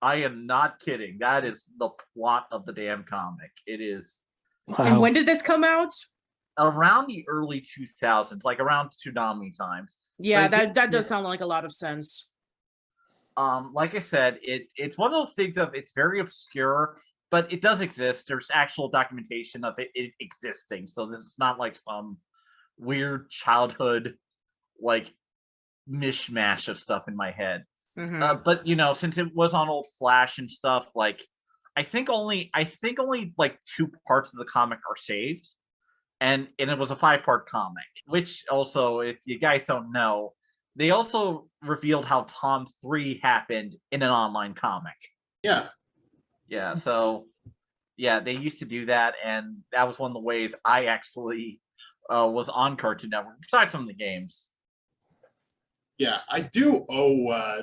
I am not kidding. That is the plot of the damn comic. It is And Wow. when did this come out? around the early 2000s, like around tsunami times. Yeah, But it that does did- sound like a lot of sense. like I said, it's one of those things of it's very obscure, but it does exist. There's actual documentation of it existing. So this is not like some weird childhood like mishmash of stuff in my head. Mhm. But since it was on old Flash and stuff, like I think only like 2 parts of the comic are saved. And it was a 5-part comic, which also, if you guys don't know, they also revealed how Tom 3 happened in an online comic. Yeah. Yeah, so yeah, they used to do that, and that was one of the ways I actually was on Cartoon Network, besides some of the games. Yeah, I do owe.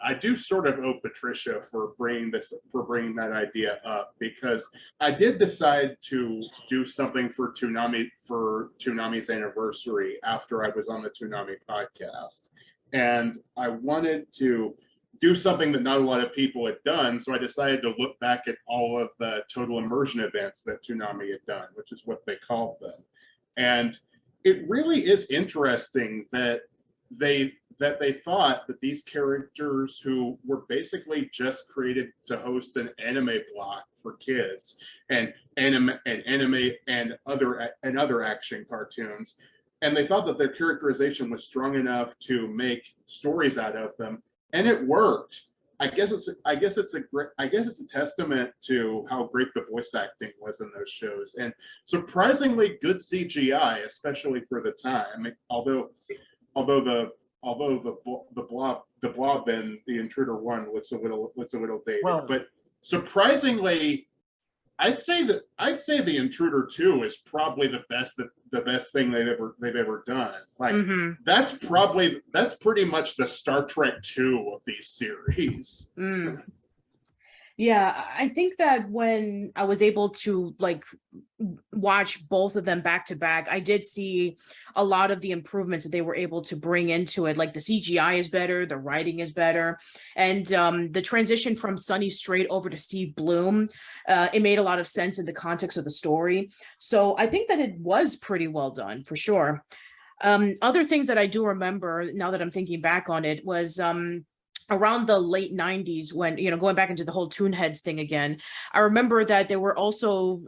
I do sort of owe Patricia for bringing that idea up, because I did decide to do something for Toonami's anniversary after I was on the Toonami podcast, and I wanted to do something that not a lot of people had done. So I decided to look back at all of the total immersion events that Toonami had done, which is what they called them, and it really is interesting that they thought that these characters, who were basically just created to host an anime block for kids and anime and other action cartoons, and they thought that their characterization was strong enough to make stories out of them, and it worked. I guess it's a testament to how great the voice acting was in those shows, and surprisingly good CGI, especially for the time. Although the blob and the Intruder 1 looks a little dated, Well- but surprisingly, I'd say the Intruder 2 is probably the best thing they've ever done. Like, Mhm. that's pretty much the Star Trek 2 of these series. Mm. Yeah, I think that when I was able to like watch both of them back to back, I did see a lot of the improvements that they were able to bring into it. Like the CGI is better, the writing is better, and the transition from Sonny Strait over to Steve Bloom, it made a lot of sense in the context of the story. So I think that it was pretty well done for sure. Other things that I do remember now that I'm thinking back on it was around the late 90s, when going back into the whole Toonheads thing again, I remember that there were also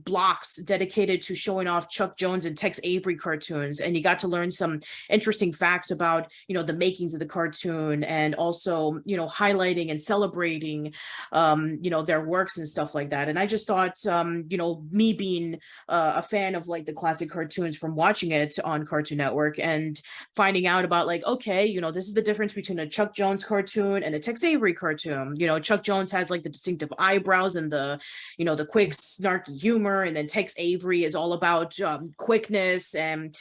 blocks dedicated to showing off Chuck Jones and Tex Avery cartoons, and you got to learn some interesting facts about the makings of the cartoon, and also highlighting and celebrating their works and stuff like that. And I just thought me being a fan of like the classic cartoons from watching it on Cartoon Network and finding out about like, okay, this is the difference between a Chuck Jones cartoon and a Tex Avery cartoon. Chuck Jones has like the distinctive eyebrows and the quick snarky humor, and then Tex Avery is all about quickness, and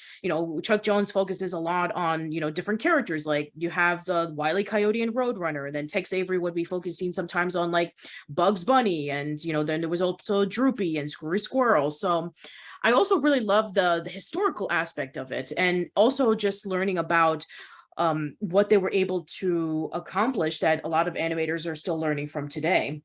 Chuck Jones focuses a lot on different characters. Like you have the Wile E. Coyote and Roadrunner, and then Tex Avery would be focusing sometimes on like Bugs Bunny, and then there was also Droopy and Screwy Squirrel. So I also really love the historical aspect of it, and also just learning about what they were able to accomplish that a lot of animators are still learning from today.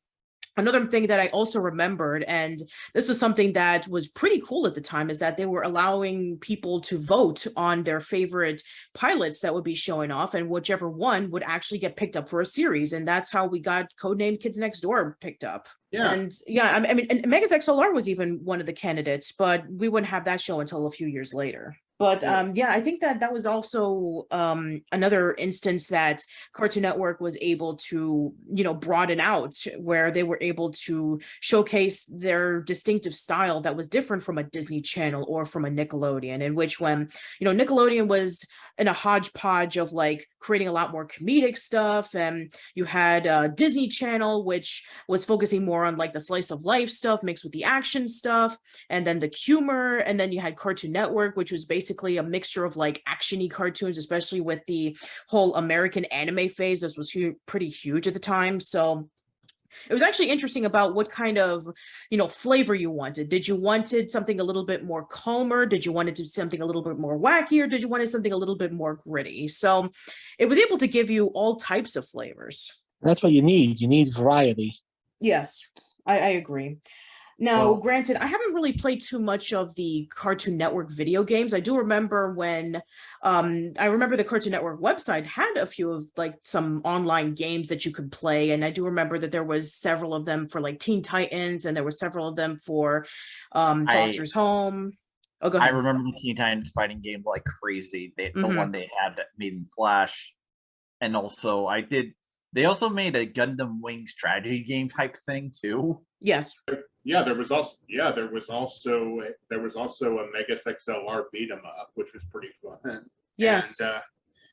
Another thing that I also remembered, and this was something that was pretty cool at the time, is that they were allowing people to vote on their favorite pilots that would be showing off, and whichever one would actually get picked up for a series. And that's how we got Codenamed Kids Next Door picked up. Yeah. And yeah, I mean, and Megas XLR was even one of the candidates, but we wouldn't have that show until a few years later. But yeah, I think that was also another instance that Cartoon Network was able to, broaden out, where they were able to showcase their distinctive style that was different from a Disney Channel or from a Nickelodeon, in which when, Nickelodeon was in a hodgepodge of like creating a lot more comedic stuff, and you had Disney Channel, which was focusing more on like the slice of life stuff mixed with the action stuff, and then the humor, and then you had Cartoon Network, which was basically a mixture of like actiony cartoons, especially with the whole American anime phase. This was pretty huge at the time. So it was actually interesting about what kind of, flavor you wanted. Did you wanted something a little bit more calmer? Did you want it to something a little bit more wacky, or did you want something a little bit more gritty? So it was able to give you all types of flavors. That's what you need. You need variety. Yes, I agree. Now, Well- granted, I haven't really played too much of the Cartoon Network video games. I do remember when, I remember the Cartoon Network website had a few of like some online games that you could play, and I do remember that there was several of them for like Teen Titans, and there were several of them for Foster's Home. Oh, go I ahead. remember the Teen Titans fighting game like crazy. The Mhm. one they had that made in Flash, and also They also made a Gundam Wing strategy game type thing too. Yes. Yeah, there was also a Megas XLR beat 'em up, which was pretty fun. Yes. And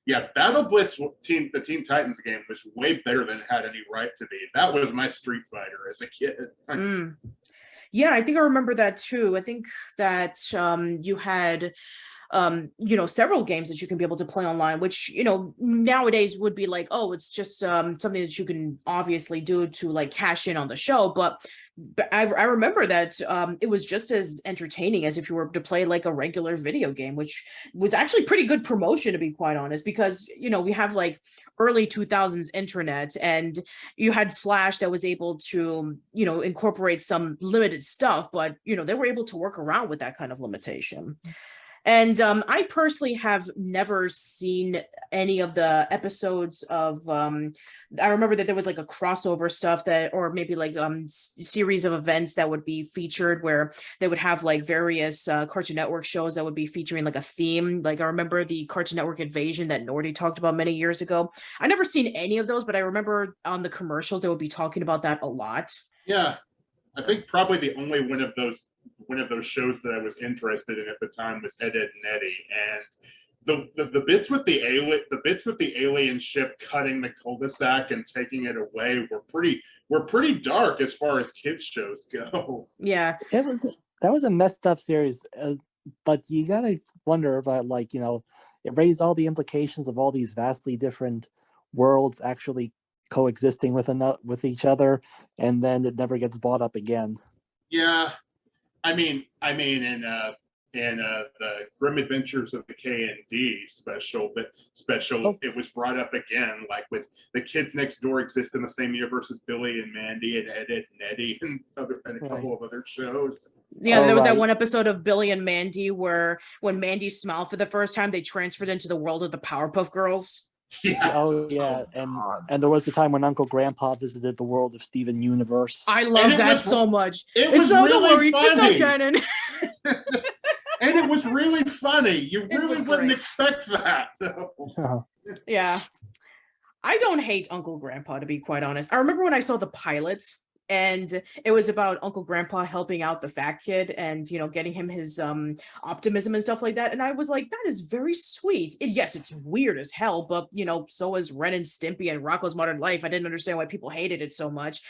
yeah, Battle Blitz the Teen Titans game was way better than it had any right to be. That was my Street Fighter as a kid. Mm. Yeah, I think I remember that too. I think that you had several games that you can be able to play online, which, nowadays would be like, oh, it's just something that you can obviously do to like cash in on the show. But I remember that it was just as entertaining as if you were to play like a regular video game, which was actually pretty good promotion, to be quite honest, because, we have like early 2000s internet, and you had Flash that was able to, incorporate some limited stuff, but, they were able to work around with that kind of limitation. And I personally have never seen any of the episodes of, I remember that there was like a crossover stuff that, or maybe like series of events that would be featured, where they would have like various Cartoon Network shows that would be featuring like a theme. Like I remember the Cartoon Network Invasion that Nordy talked about many years ago. I never seen any of those, but I remember on the commercials, they would be talking about that a lot. Yeah, I think probably the only one of those shows that I was interested in at the time was Ed, Edd n Eddy, and the bits with the alien ship cutting the cul-de-sac and taking it away were pretty dark as far as kids shows go. Yeah, that was a messed up series, but you gotta wonder about, like, it raised all the implications of all these vastly different worlds actually coexisting with each other, and then it never gets brought up again. Yeah, I mean, in the Grim Adventures of the K&D special, it was brought up again, like with The Kids Next Door exist in the same universe as Billy and Mandy and Ed, Edd n Eddy and a couple of other shows. Yeah, there was that one episode of Billy and Mandy where when Mandy smiled for the first time, they transferred into the world of the Powerpuff Girls. Yeah. Oh yeah, and there was the time when Uncle Grandpa visited the world of Steven Universe. I love that so much. It's not, really don't worry, funny. it's not canon. And it was really funny. You It was really wouldn't great. expect that. Yeah. I don't hate Uncle Grandpa, to be quite honest. I remember when I saw the pilot, and it was about Uncle Grandpa helping out the fat kid and, getting him his optimism and stuff like that. And I was like, that is very sweet. Yes, it's weird as hell, but, so is Ren and Stimpy and Rocko's Modern Life. I didn't understand why people hated it so much.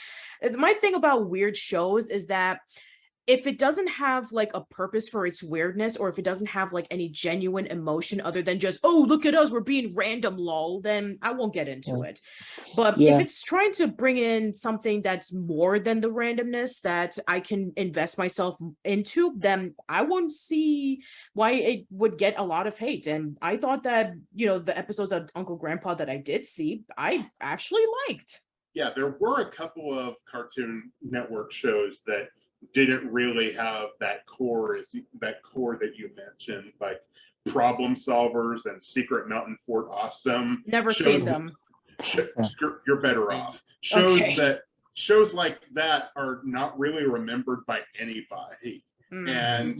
My thing about weird shows is that if it doesn't have like a purpose for its weirdness, or if it doesn't have like any genuine emotion other than just, oh, look at us, we're being random, lol, then I won't get into it. But if it's trying to bring in something that's more than the randomness that I can invest myself into, then I won't see why it would get a lot of hate. And I thought that, the episodes of Uncle Grandpa that I did see, I actually liked. Yeah, there were a couple of Cartoon Network shows that didn't really have that core that you mentioned, like Problem Solvers and Secret Mountain Fort Awesome. Never seen them. You're better off. Shows like that are not really remembered by anybody. And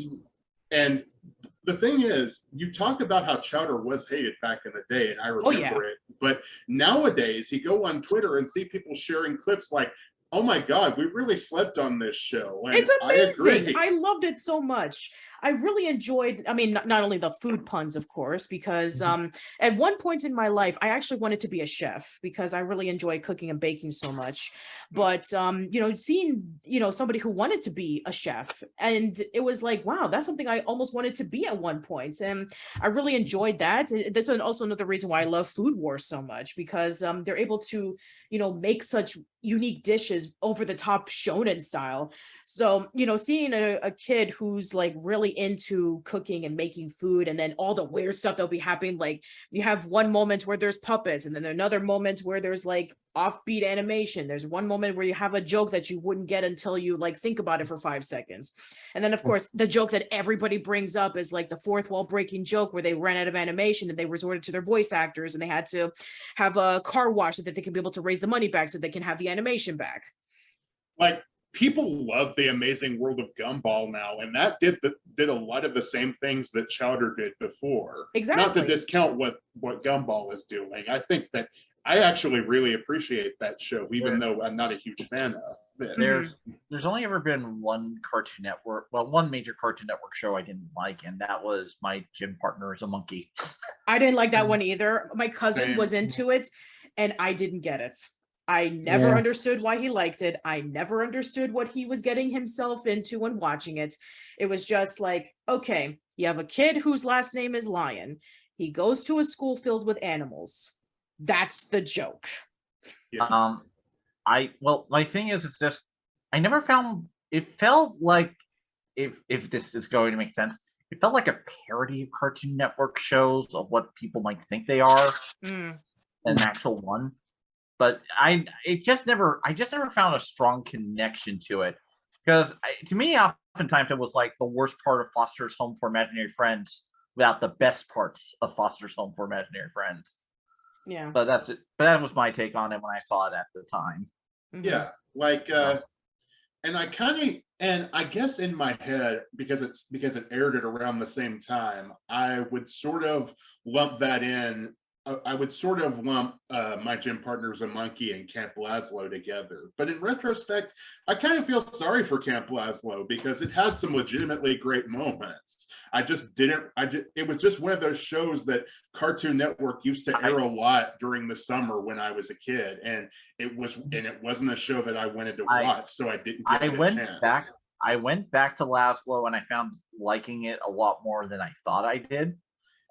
the thing is, you talk about how Chowder was hated back in the day, and I remember yeah. it. But nowadays, you go on Twitter and see people sharing clips like, "Oh my God, we really slept on this show." And It's I amazing. agree. I loved it so much. I really enjoyed, I mean, not only the food puns, of course, because at one point in my life, I actually wanted to be a chef because I really enjoy cooking and baking so much. But you know, seeing, you know, somebody who wanted to be a chef, and it was like, wow, that's something I almost wanted to be at one point. And I really enjoyed that. This is also another reason why I love Food Wars so much, because they're able to, you know, make such unique dishes over the top shonen style. So, you know, seeing a kid who's like really into cooking and making food, and then all the weird stuff that'll be happening, like you have one moment where there's puppets, and then another moment where there's like offbeat animation. There's one moment where you have a joke that you wouldn't get until you like think about it for 5 seconds. And then, of course, the joke that everybody brings up is like the fourth wall breaking joke where they ran out of animation and they resorted to their voice actors, and they had to have a car wash so that they can be able to raise the money back so they can have the animation back. Like, people love the Amazing World of Gumball now, and that did a lot of the same things that Chowder did before. Exactly. Not to discount what Gumball is doing. I think that I actually really appreciate that show, even though I'm not a huge fan of it. There's only ever been one Cartoon Network, well, one major Cartoon Network show I didn't like, and that was My Gym Partner is a Monkey. I didn't like that one either. My cousin was into it, and I didn't get it. I never understood why he liked it. I never understood what he was getting himself into when watching it. It was just like, okay, you have a kid whose last name is Lion. He goes to a school filled with animals. That's the joke. Yeah. Well, my thing is, it's just, I never found, it felt like, if this is going to make sense, it felt like a parody of Cartoon Network shows of what people might think they are, an actual one. But I just never found a strong connection to it, because to me, oftentimes it was like the worst part of Foster's Home for Imaginary Friends without the best parts of Foster's Home for Imaginary Friends. Yeah. But that's it. But that was my take on it when I saw it at the time. Yeah, like, and I guess in my head, because it aired it around the same time, I would sort of lump that in. I would sort of lump My Gym Partner's a Monkey and Camp Lazlo together. But in retrospect, I kind of feel sorry for Camp Lazlo because it had some legitimately great moments. It was just one of those shows that Cartoon Network used to air a lot during the summer when I was a kid. And it wasn't a show that I wanted to watch, so I didn't get a chance. I went back to Lazlo and I found liking it a lot more than I thought I did.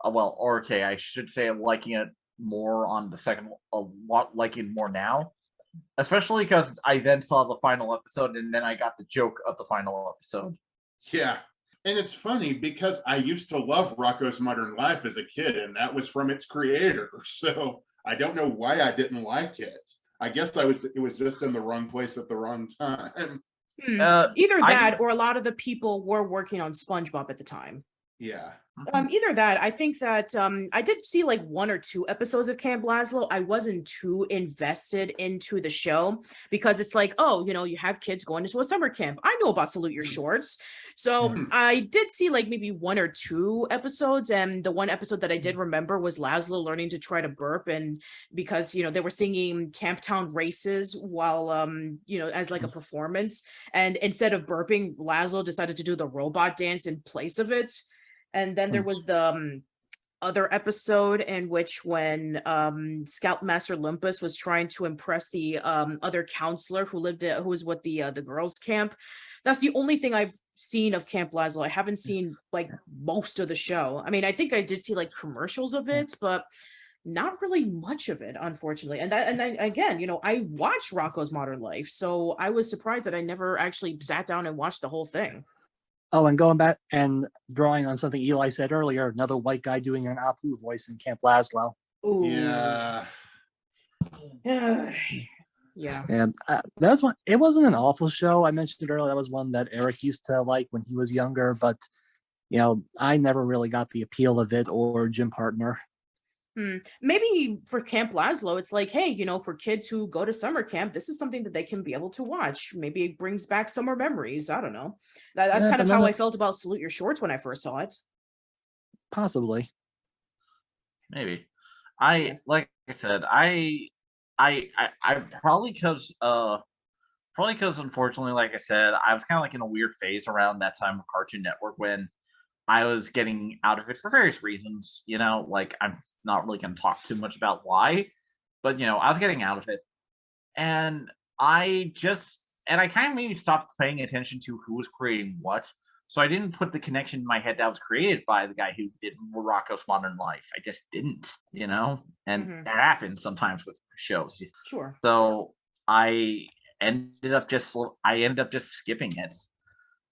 I should say liking it more on the second, liking it more now, especially because I then saw the final episode and then I got the joke of the final episode. Yeah, and it's funny because I used to love Rocko's Modern Life as a kid, and that was from its creator. So I don't know why I didn't like it. I guess it was just in the wrong place at the wrong time. Either that, or a lot of the people were working on SpongeBob at the time. Yeah. Either that. I think that I did see like 1 or 2 episodes of Camp Lazlo. I wasn't too invested into the show because it's like, oh, you know, you have kids going into a summer camp. I know about Salute Your Shorts. So I did see like maybe 1 or 2 episodes. And the one episode that I did remember was Lazlo learning to try to burp. And because, you know, they were singing Camptown Races while, you know, as like a performance. And instead of burping, Lazlo decided to do the robot dance in place of it. And then there was the other episode in which when Scoutmaster Lumpus was trying to impress the other counselor who was with the girls' camp. That's the only thing I've seen of Camp Lazlo. I haven't seen like most of the show. I mean, I think I did see like commercials of it, but not really much of it, unfortunately. And then again, you know, I watched Rocko's Modern Life, so I was surprised that I never actually sat down and watched the whole thing. Oh, and going back and drawing on something Eli said earlier, another white guy doing an Apu voice in Camp Lazlo. Ooh. Yeah. Yeah. And that was one. It wasn't an awful show. I mentioned earlier that was one that Eric used to like when he was younger, but you know, I never really got the appeal of it or Gym Partner. Maybe for Camp Lazlo, it's like, hey, you know, for kids who go to summer camp, this is something that they can be able to watch. Maybe it brings back summer memories. I don't know. That's kind of how I felt about Salute Your Shorts when I first saw it. Possibly. Maybe. Like I said, I probably because unfortunately, like I said, I was kind of like in a weird phase around that time of Cartoon Network when I was getting out of it for various reasons. Like I'm not really going to talk too much about why, but I was getting out of it, and I kind of maybe stopped paying attention to who was creating what. So I didn't put the connection in my head that was created by the guy who did Rocko's Modern Life. I just didn't, and that happens sometimes with shows. Sure. So I ended up just skipping it,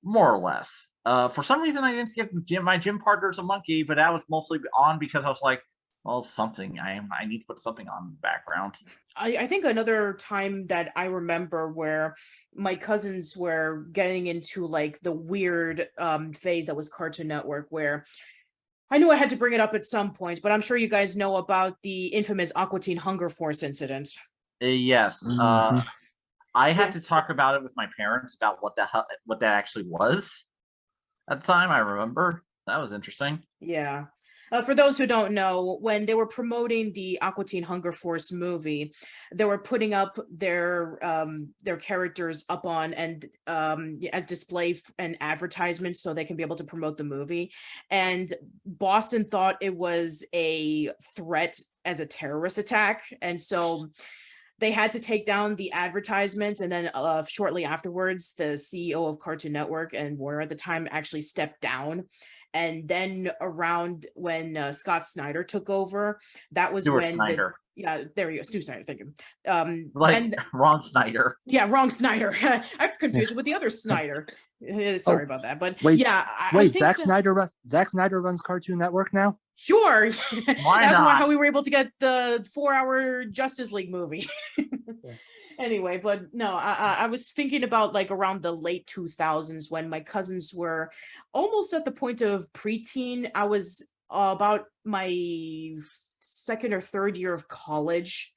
more or less. For some reason, I didn't skip my gym partner's a monkey, but that was mostly on because I was like, well, something. I need to put something on in the background. I think another time that I remember where my cousins were getting into like the weird phase that was Cartoon Network, where I knew I had to bring it up at some point, but I'm sure you guys know about the infamous Aqua Teen Hunger Force incident. Yes. Mhm. I had to talk about it with my parents about what that actually was at the time. I remember that was interesting. Yeah. For those who don't know, when they were promoting the Aqua Teen Hunger Force movie, they were putting up their characters up on and as display and advertisement so they can be able to promote the movie. And Boston thought it was a threat as a terrorist attack, and so they had to take down the advertisements, and then shortly afterwards, the CEO of Cartoon Network and Warner at the time actually stepped down. And then around when Scott Snyder took over, that was Stuart when Snyder. there you go, Stu Snyder, thank you. Wrong Snyder. Yeah, wrong Snyder. I've confused it with the other Snyder. Sorry about that, but wait, yeah, Wait, I think Zack Snyder runs Cartoon Network now? sure. Why That's not? how we were able to get the 4-hour Justice League movie. Yeah. Anyway, but no, I was thinking about like around the late 2000s when my cousins were almost at the point of preteen. I was about my second or third year of college.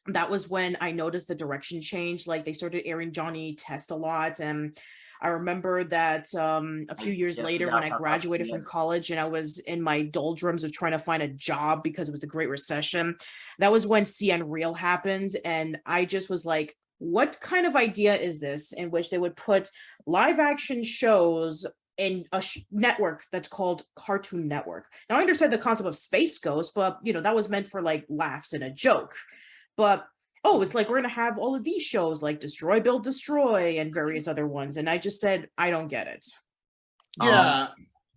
That was when I noticed the direction change. Like they started airing Johnny Test a lot, and I remember that a few years later when I graduated from college and I was in my doldrums of trying to find a job because it was the Great Recession, that was when CN Real happened. And I just was like, what kind of idea is this in which they would put live action shows in a network that's called Cartoon Network? Now, I understand the concept of Space Ghost, but that was meant for like laughs and a joke. But it's like we're gonna have all of these shows like Destroy, Build, Destroy, and various other ones. And I just said, I don't get it. Yeah.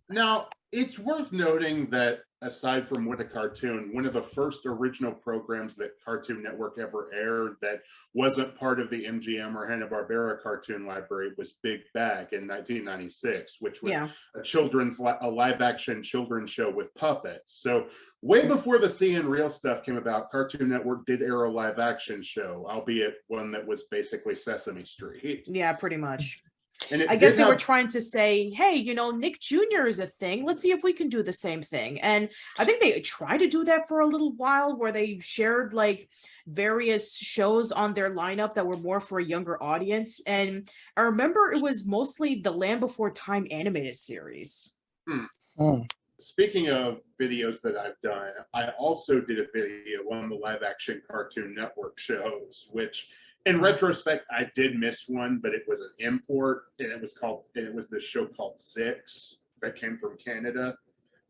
Now, it's worth noting that aside from What a Cartoon, one of the first original programs that Cartoon Network ever aired that wasn't part of the MGM or Hanna-Barbera cartoon library was Big Bag in 1996, which was a live-action children's show with puppets. So way before the CN Real stuff came about, Cartoon Network did air a live-action show, albeit one that was basically Sesame Street. Yeah, pretty much. And I guess they were trying to say, hey, Nick Jr. is a thing. Let's see if we can do the same thing. And I think they tried to do that for a little while where they shared like various shows on their lineup that were more for a younger audience. And I remember it was mostly the Land Before Time animated series. Speaking of videos that I've done, I also did a video on the live action Cartoon Network shows, which in retrospect, I did miss one, but it was an import, and it was this show called Six that came from Canada.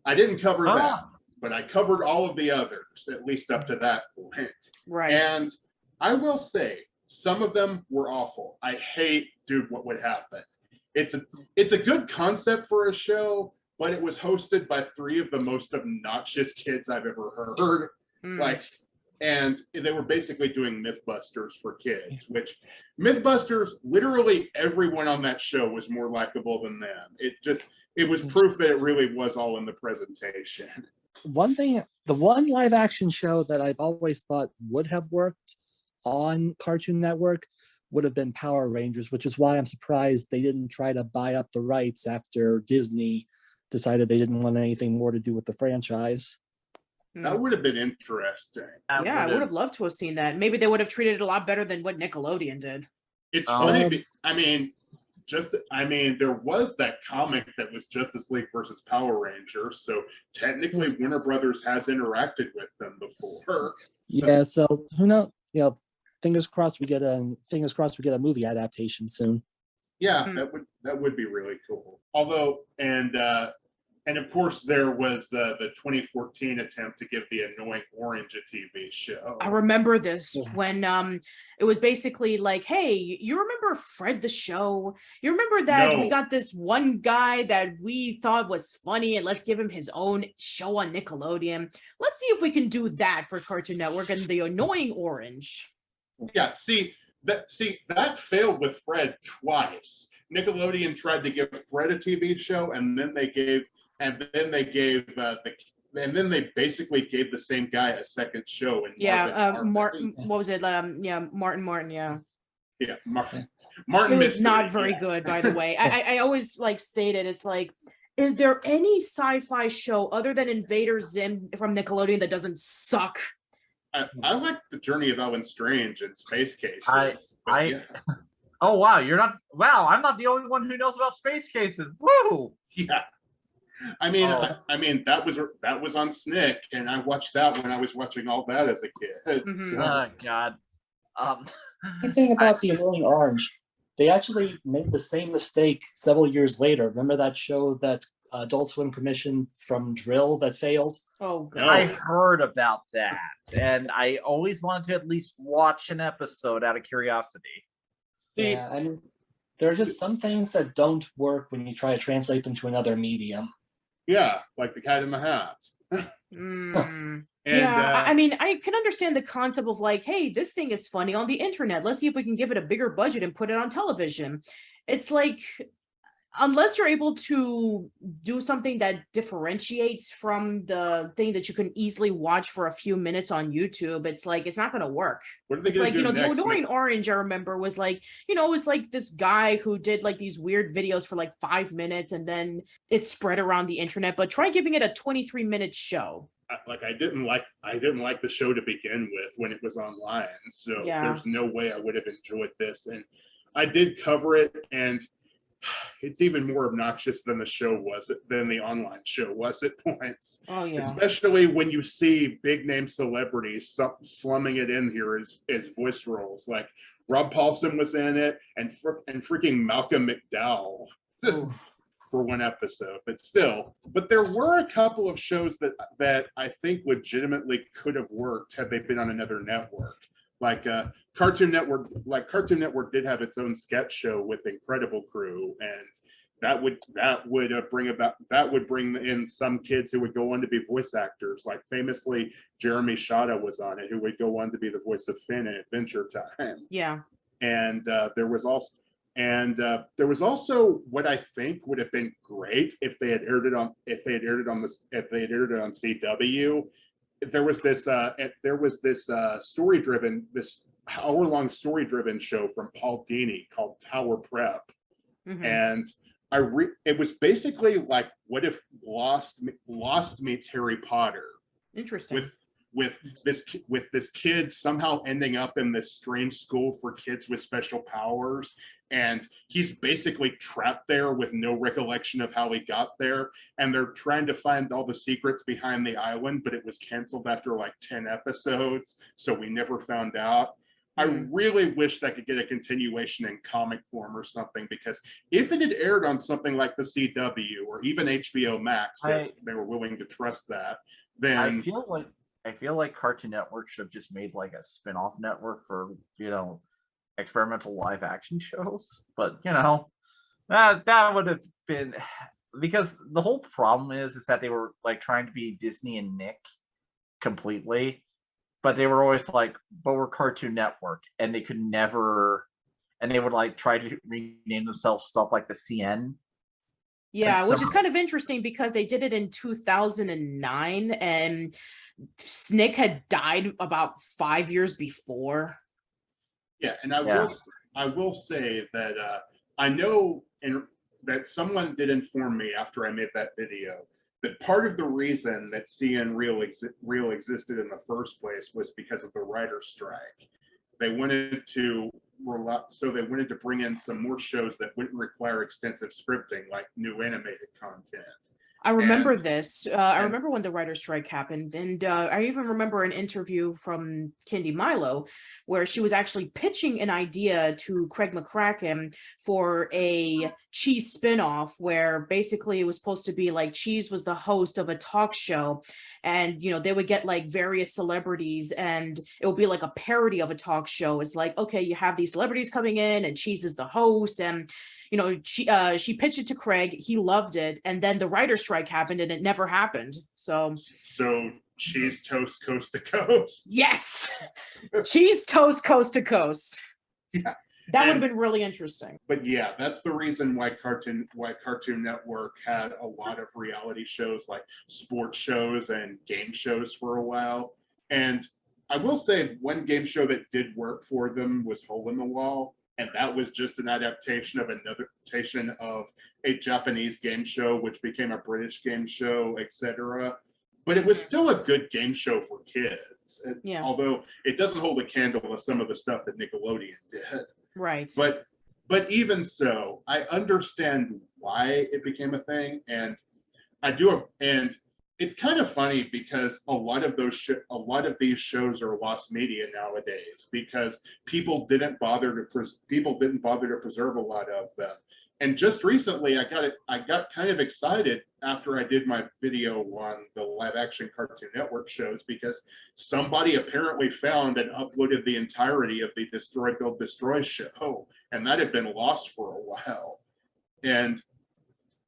I didn't cover that, but I covered all of the others, at least up to that point. Right. And I will say, some of them were awful. I hate, what would happen. It's a good concept for a show, but it was hosted by 3 of the most obnoxious kids I've ever heard. And they were basically doing Mythbusters for kids, which Mythbusters, literally everyone on that show was more likable than them. It was proof that it really was all in the presentation. The one live action show that I've always thought would have worked on Cartoon Network would have been Power Rangers, which is why I'm surprised they didn't try to buy up the rights after Disney decided they didn't want anything more to do with the franchise. That would have been interesting. I would have loved to have seen that. Maybe they would have treated it a lot better than what Nickelodeon did. It's funny. I mean, I mean, there was that comic that was Justice League versus Power Rangers, so technically Warner Brothers has interacted with them before. Yeah, so who knows? You know, fingers crossed we get a movie adaptation soon. Yeah, that would be really cool. Although, and of course, there was the 2014 attempt to give the Annoying Orange a TV show. I remember this when it was basically like, hey, you remember Fred the Show? You remember that we got this one guy that we thought was funny and let's give him his own show on Nickelodeon. Let's see if we can do that for Cartoon Network and the Annoying Orange. Yeah, that failed with Fred twice. Nickelodeon tried to give Fred a TV show, and then they basically gave the same guy a second show. And Martin. What was it? Martin. Yeah. Yeah, Martin. It was not very good, by the way. I always stated, it's like, is there any sci-fi show other than Invader Zim from Nickelodeon that doesn't suck? I like The Journey of Ellen Strange and Space Cases. Oh wow, I'm not the only one who knows about Space Cases. Woo! Yeah. I mean that was on SNCC, and I watched that when I was watching all that as a kid. Mm-hmm. So. Oh God. The thing about the Annoying Orange, they actually made the same mistake several years later. Remember that show that Adult Swim commissioned from Drill that failed? Oh God. I heard about that, and I always wanted to at least watch an episode out of curiosity. Yeah, I mean, there are just some things that don't work when you try to translate them to another medium. Yeah, like The Cat in the Hat. I mean, I can understand the concept of like, hey, this thing is funny on the internet. Let's see if we can give it a bigger budget and put it on television. It's like, unless you're able to do something that differentiates from the thing that you can easily watch for a few minutes on YouTube, it's like, it's not going to work. What are they It's going like, to do the next? Annoying Orange, I remember, was like, it was like this guy who did like these weird videos for like 5 minutes and then it spread around the internet, but try giving it a 23-minute show. I didn't like the show to begin with when it was online, so there's no way I would have enjoyed this. And I did cover it, and it's even more obnoxious than the online show was at points. Oh yeah. Especially when you see big name celebrities slumming it in here as voice roles. Like Rob Paulson was in it, and freaking Malcolm McDowell for one episode. But there were a couple of shows that I think legitimately could have worked had they been on another network. Like Cartoon Network did have its own sketch show with Incredible Crew, and that would bring in some kids who would go on to be voice actors. Like famously, Jeremy Shada was on it, who would go on to be the voice of Finn in Adventure Time. Yeah. And there was also what I think would have been great if they had aired it on CW. There was this hour-long story-driven show from Paul Dini called Tower Prep, and it was basically like, what if Lost meets Harry Potter? Interesting. With this kid somehow ending up in this strange school for kids with special powers, and he's basically trapped there with no recollection of how he got there, and they're trying to find all the secrets behind the island, but it was canceled after like 10 episodes, so we never found out. I really wish I could get a continuation in comic form or something, because if it had aired on something like the CW or even HBO Max, if they were willing to trust that, then I feel like Cartoon Network should have just made like a spin-off network for, experimental live action shows. But that would have been, because the whole problem is that they were like trying to be Disney and Nick completely, but they were always like, but we're Cartoon Network, and they could never, and they would like try to rename themselves stuff like the CN. Yeah, which is kind of interesting because they did it in 2009 and Snick had died about 5 years before. Yeah, and I will say that I know that someone did inform me after I made that video that part of the reason that CN Real existed in the first place was because of the writer's strike. They wanted to so they wanted to bring in some more shows that wouldn't require extensive scripting, like new animated content. I remember And- this. I and- remember when the writer's strike happened. And I even remember an interview from Kindy Milo where she was actually pitching an idea to Craig McCracken for a Cheese spinoff, where basically it was supposed to be like Cheese was the host of a talk show. And, they would get like various celebrities and it would be like a parody of a talk show. It's like, okay, you have these celebrities coming in and Cheese is the host. And she pitched it to Craig. He loved it, and then the writer's strike happened, and it never happened. So Cheese toast coast to coast. yes, cheese toast coast to coast. Yeah, that would have been really interesting. But yeah, that's the reason why Cartoon Network had a lot of reality shows, like sports shows and game shows for a while. And I will say one game show that did work for them was Hole in the Wall. And that was just an adaptation of a Japanese game show, which became a British game show, etc. But it was still a good game show for kids. Yeah. Although it doesn't hold a candle to some of the stuff that Nickelodeon did. Right. But even so, I understand why it became a thing, and I do. And it's kind of funny because a lot of these shows are lost media nowadays because people didn't bother to preserve a lot of them. And just recently, I got kind of excited after I did my video on the live action Cartoon Network shows, because somebody apparently found and uploaded the entirety of the Destroy Build Destroy show, and that had been lost for a while. And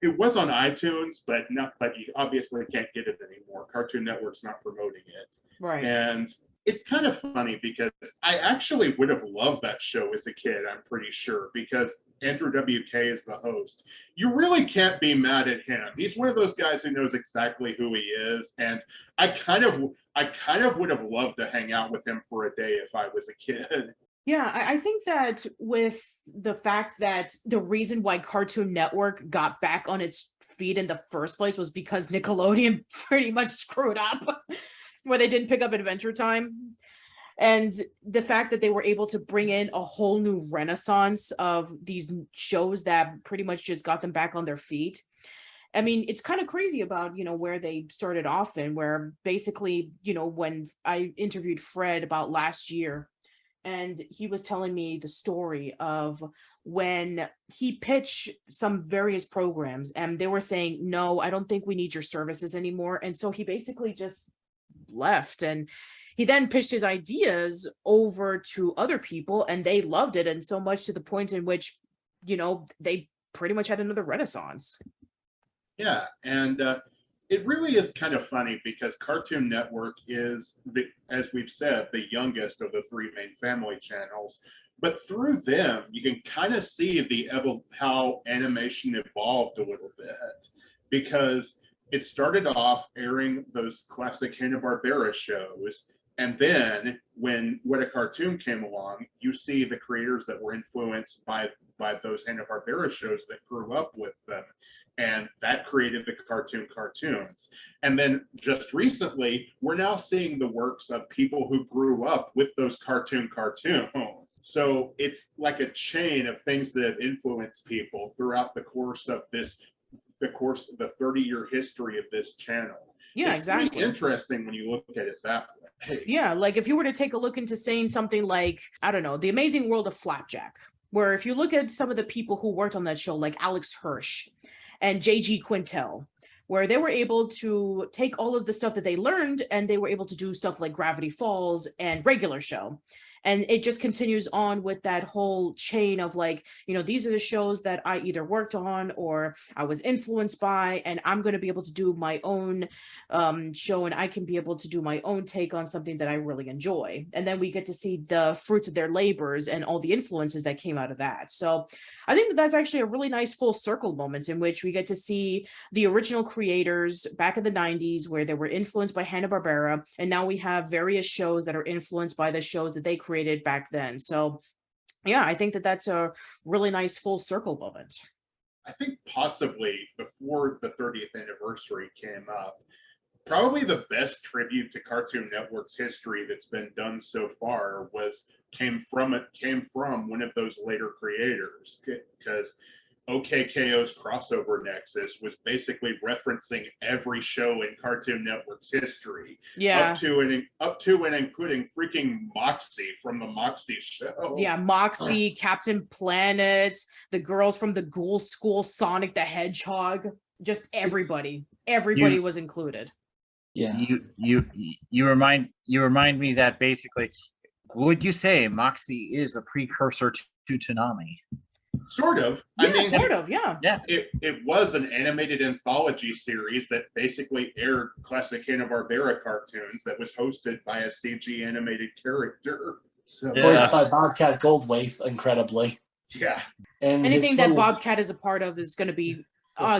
it was on iTunes, but you obviously can't get it anymore. Cartoon Network's not promoting it. Right. And it's kind of funny because I actually would have loved that show as a kid, I'm pretty sure, because Andrew WK is the host. You really can't be mad at him. He's one of those guys who knows exactly who he is. And I kind of would have loved to hang out with him for a day if I was a kid. Yeah, I think that with the fact that the reason why Cartoon Network got back on its feet in the first place was because Nickelodeon pretty much screwed up where they didn't pick up Adventure Time. And the fact that they were able to bring in a whole new renaissance of these shows that pretty much just got them back on their feet. I mean, it's kind of crazy about, where they started off in, where basically, when I interviewed Fred about last year, and he was telling me the story of when he pitched some various programs and they were saying, no, I don't think we need your services anymore. And so he basically just left, and he then pitched his ideas over to other people and they loved it. And so much to the point in which, they pretty much had another renaissance. Yeah. And it really is kind of funny because Cartoon Network is, as we've said, the youngest of the three main family channels. But through them, you can kind of see how animation evolved a little bit, because it started off airing those classic Hanna-Barbera shows. And then when What a Cartoon came along, you see the creators that were influenced by those Hanna-Barbera shows that grew up with them. And that created the cartoons. And then just recently, we're now seeing the works of people who grew up with those cartoons. So it's like a chain of things that have influenced people throughout the course of the 30-year history of this channel. Yeah, it's exactly. Pretty interesting when you look at it that way. Yeah, like if you were to take a look into saying something like, I don't know, The Amazing World of Flapjack, where if you look at some of the people who worked on that show, like Alex Hirsch and J.G. Quintel, where they were able to take all of the stuff that they learned and they were able to do stuff like Gravity Falls and Regular Show. And it just continues on with that whole chain of like, these are the shows that I either worked on or I was influenced by, and I'm going to be able to do my own show, and I can be able to do my own take on something that I really enjoy. And then we get to see the fruits of their labors and all the influences that came out of that. So I think that that's actually a really nice full circle moment in which we get to see the original creators back in the 90s where they were influenced by Hanna-Barbera, and now we have various shows that are influenced by the shows that they created back then. So yeah, I think that that's a really nice full circle moment. I think possibly before the 30th anniversary came up, Probably the best tribute to Cartoon Network's history that's been done so far came from one of those later creators, because OKKO's crossover nexus was basically referencing every show in Cartoon Network's history, Yeah. up to and including freaking Moxie from the Moxie show. Yeah, Moxie, Captain Planet, the girls from the Ghoul School, Sonic the Hedgehog, just everybody. Everybody was included. Yeah. You remind me that basically, would you say Moxie is a precursor to Toonami? Sort of. Yeah, I mean, sort of, yeah. Yeah. It was an animated anthology series that basically aired classic Hanna-Barbera cartoons that was hosted by a CG animated character. So, Voiced by Bobcat Goldthwait, incredibly. Yeah. And anything that Bobcat is a part of is going to be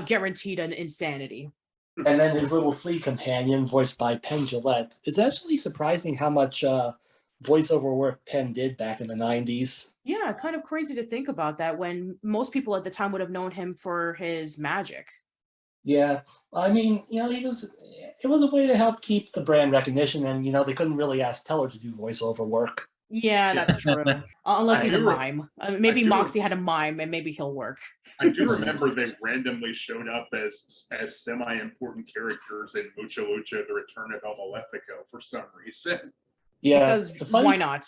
guaranteed an insanity. And then his little flea companion, voiced by Penn Jillette. It's actually surprising how much voiceover work Penn did back in the 90s. Yeah, kind of crazy to think about that when most people at the time would have known him for his magic. Yeah, I mean, it was a way to help keep the brand recognition, and they couldn't really ask Teller to do voiceover work. Yeah, that's true. Unless he's a mime. Maybe Moxie had a mime, and maybe he'll work. I do remember they randomly showed up as semi-important characters in Mucha Lucha: The Return of El Malefico for some reason. Yeah, because why not?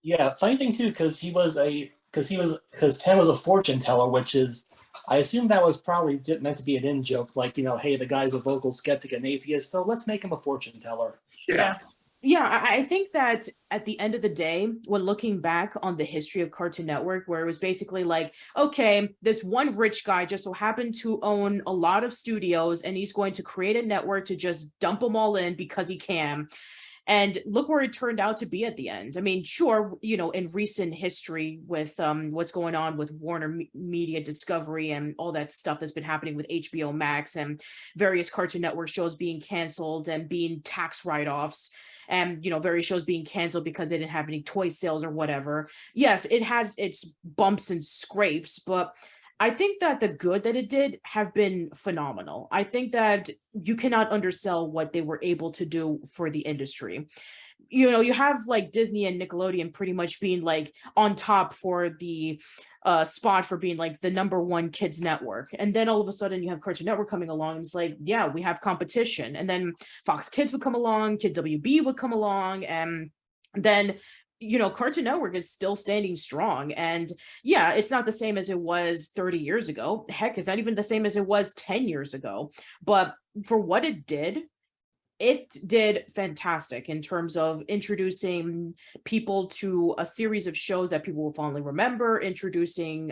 Yeah, funny thing too, because Penn was a fortune teller, which is, I assume that was probably meant to be an in joke, like hey, the guy's a vocal skeptic and atheist, so let's make him a fortune teller. Yes. Yeah, I think that at the end of the day, when looking back on the history of Cartoon Network, where it was basically like, okay, this one rich guy just so happened to own a lot of studios, and he's going to create a network to just dump them all in because he can. And look where it turned out to be at the end. I mean, sure, in recent history with what's going on with Warner Media Discovery and all that stuff that's been happening with HBO Max and various Cartoon Network shows being canceled and being tax write-offs, and various shows being canceled because they didn't have any toy sales or whatever. Yes, it has its bumps and scrapes, but I think that the good that it did have been phenomenal. I think that you cannot undersell what they were able to do for the industry. You have like Disney and Nickelodeon pretty much being like on top for the spot for being like the #1 kids network. And then all of a sudden you have Cartoon Network coming along. And it's like, yeah, we have competition. And then Fox Kids would come along, Kids WB would come along, and then Cartoon Network is still standing strong. And yeah, it's not the same as it was 30 years ago. Heck, it's not even the same as it was 10 years ago. But for what it did fantastic in terms of introducing people to a series of shows that people will fondly remember, introducing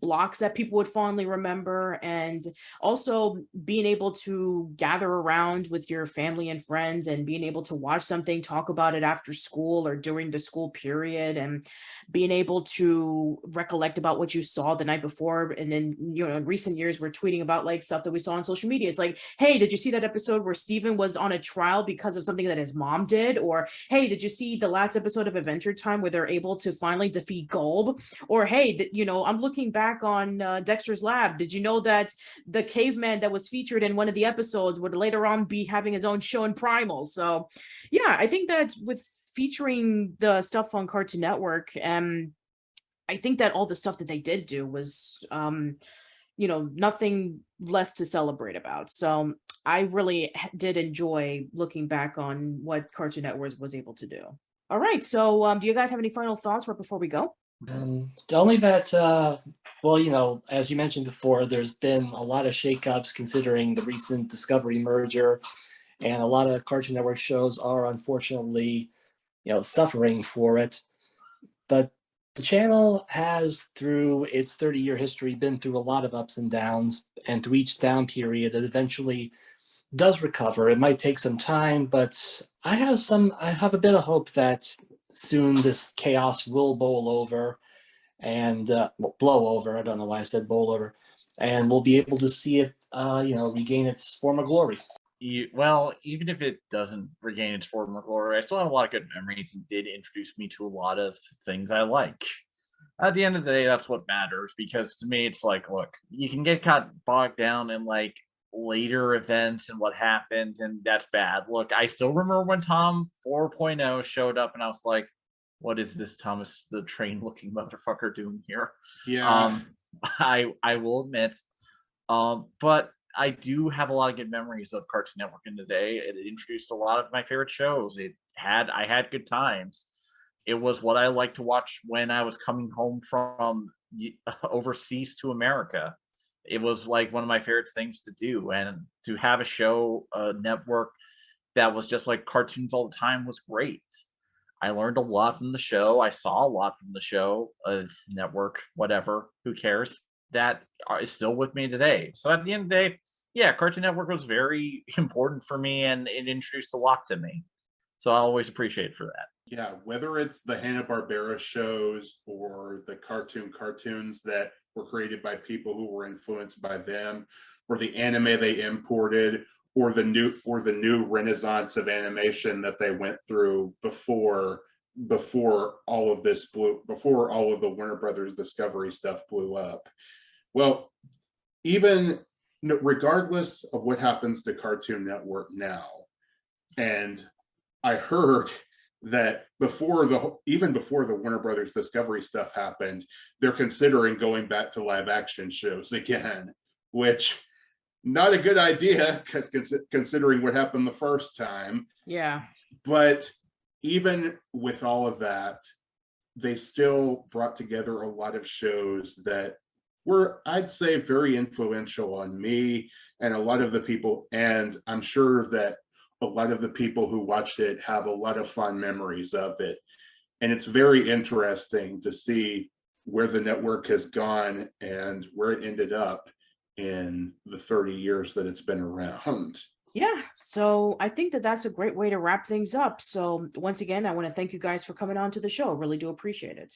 blocks that people would fondly remember, and also being able to gather around with your family and friends and being able to watch something, talk about it after school or during the school period, and being able to recollect about what you saw the night before. And then, in recent years, we're tweeting about like stuff that we saw on social media. It's like, hey, did you see that episode where Steven was on a trial because of something that his mom did? Or, hey, did you see the last episode of Adventure Time where they're able to finally defeat Gulb? Or, hey, I'm looking back on Dexter's Lab. Did you know that the caveman that was featured in one of the episodes would later on be having his own show in Primal? So, yeah, I think that with featuring the stuff on Cartoon Network, I think that all the stuff that they did do was nothing less to celebrate about. So I really did enjoy looking back on what Cartoon Network was able to do. All right, so do you guys have any final thoughts right before we go? Only that, as you mentioned before, there's been a lot of shakeups considering the recent Discovery merger, and a lot of Cartoon Network shows are unfortunately suffering for it. But the channel has, through its 30-year history, been through a lot of ups and downs, and through each down period, it eventually does recover. It might take some time, but I have a bit of hope that soon this chaos will bowl over and blow over. I don't know why I said bowl over, and we'll be able to see it, regain its former glory. Well, even if it doesn't regain its former glory, I still have a lot of good memories and did introduce me to a lot of things I like. At the end of the day, that's what matters, because to me, it's like, look, you can get caught bogged down in like later events and what happened, and that's bad. Look, I still remember when Tom 4.0 showed up, and I was like, "What is this Thomas the Train looking motherfucker doing here?" Yeah. I will admit, but I do have a lot of good memories of Cartoon Network in the day. It introduced a lot of my favorite shows. I had good times. It was what I liked to watch when I was coming home from overseas to America. It was like one of my favorite things to do, and to have a show, a network that was just like cartoons all the time was great. I learned a lot from the show. I saw a lot from the show, network, whatever, who cares? That is still with me today. So at the end of the day, yeah, Cartoon Network was very important for me, and it introduced a lot to me. So I always appreciate for that. Yeah, whether it's the Hanna-Barbera shows or the cartoons that were created by people who were influenced by them, or the anime they imported, or the new renaissance of animation that they went through before all of the Warner Brothers Discovery stuff blew up. Well, even regardless of what happens to Cartoon Network now, and I heard that even before the Warner Brothers Discovery stuff happened, they're considering going back to live action shows again, which not a good idea because considering what happened the first time. Yeah. But even with all of that, they still brought together a lot of shows that were, I'd say, very influential on me and a lot of the people, and I'm sure that a lot of the people who watched it have a lot of fond memories of it. And it's very interesting to see where the network has gone and where it ended up in the 30 years that it's been around. Yeah, so I think that that's a great way to wrap things up. So once again, I want to thank you guys for coming on to the show. I really do appreciate it.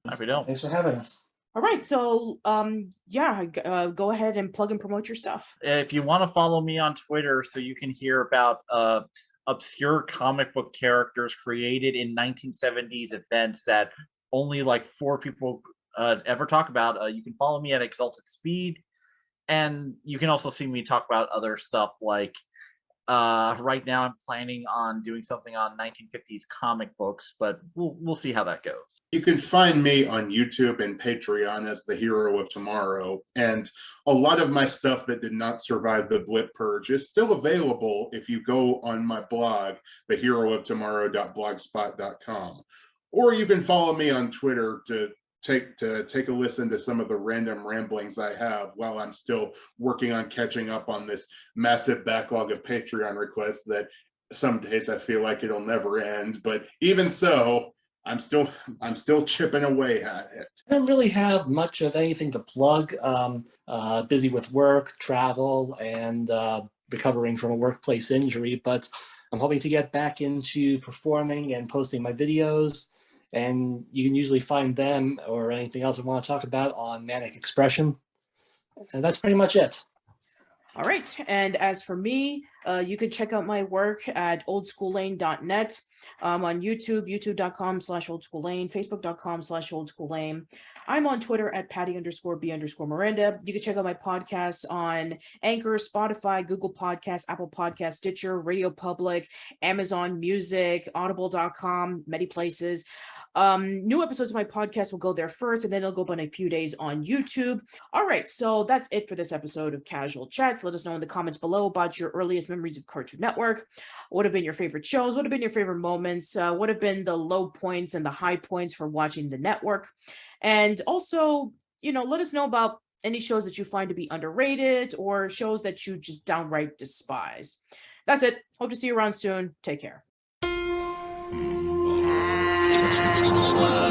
Happy to. Thanks for having us. All right, so go ahead and plug and promote your stuff. If you want to follow me on Twitter so you can hear about obscure comic book characters created in 1970s events that only like 4 people ever talk about, you can follow me at Exalted Speed. And you can also see me talk about other stuff like right now I'm planning on doing something on 1950s comic books, but we'll see how that goes. You can find me on YouTube and Patreon as the Hero of Tomorrow, and a lot of my stuff that did not survive the Blip Purge is still available if you go on my blog, theherooftomorrow.blogspot.com. Or you can follow me on Twitter to take a listen to some of the random ramblings I have while I'm still working on catching up on this massive backlog of Patreon requests that some days I feel like it'll never end. But even so, I'm still chipping away at it. I don't really have much of anything to plug. Busy with work, travel, and recovering from a workplace injury, but I'm hoping to get back into performing and posting my videos. And you can usually find them or anything else I want to talk about on Manic Expression. And that's pretty much it. All right, and as for me, you can check out my work at oldschoollane.net, on YouTube, youtube.com/oldschoollane, facebook.com/oldschoollane. I'm on Twitter at Patty_B_Miranda. You can check out my podcasts on Anchor, Spotify, Google Podcasts, Apple Podcasts, Stitcher, Radio Public, Amazon Music, Audible.com, many places. New episodes of my podcast will go there first, and then it'll go up in a few days on YouTube. All right, so that's it for this episode of Casual Chats. Let us know in the comments below about your earliest memories of Cartoon Network. What have been your favorite shows? What have been your favorite moments? What have been the low points and the high points for watching the network? And also, let us know about any shows that you find to be underrated or shows that you just downright despise. That's it. Hope to see you around soon. Take care. Wow.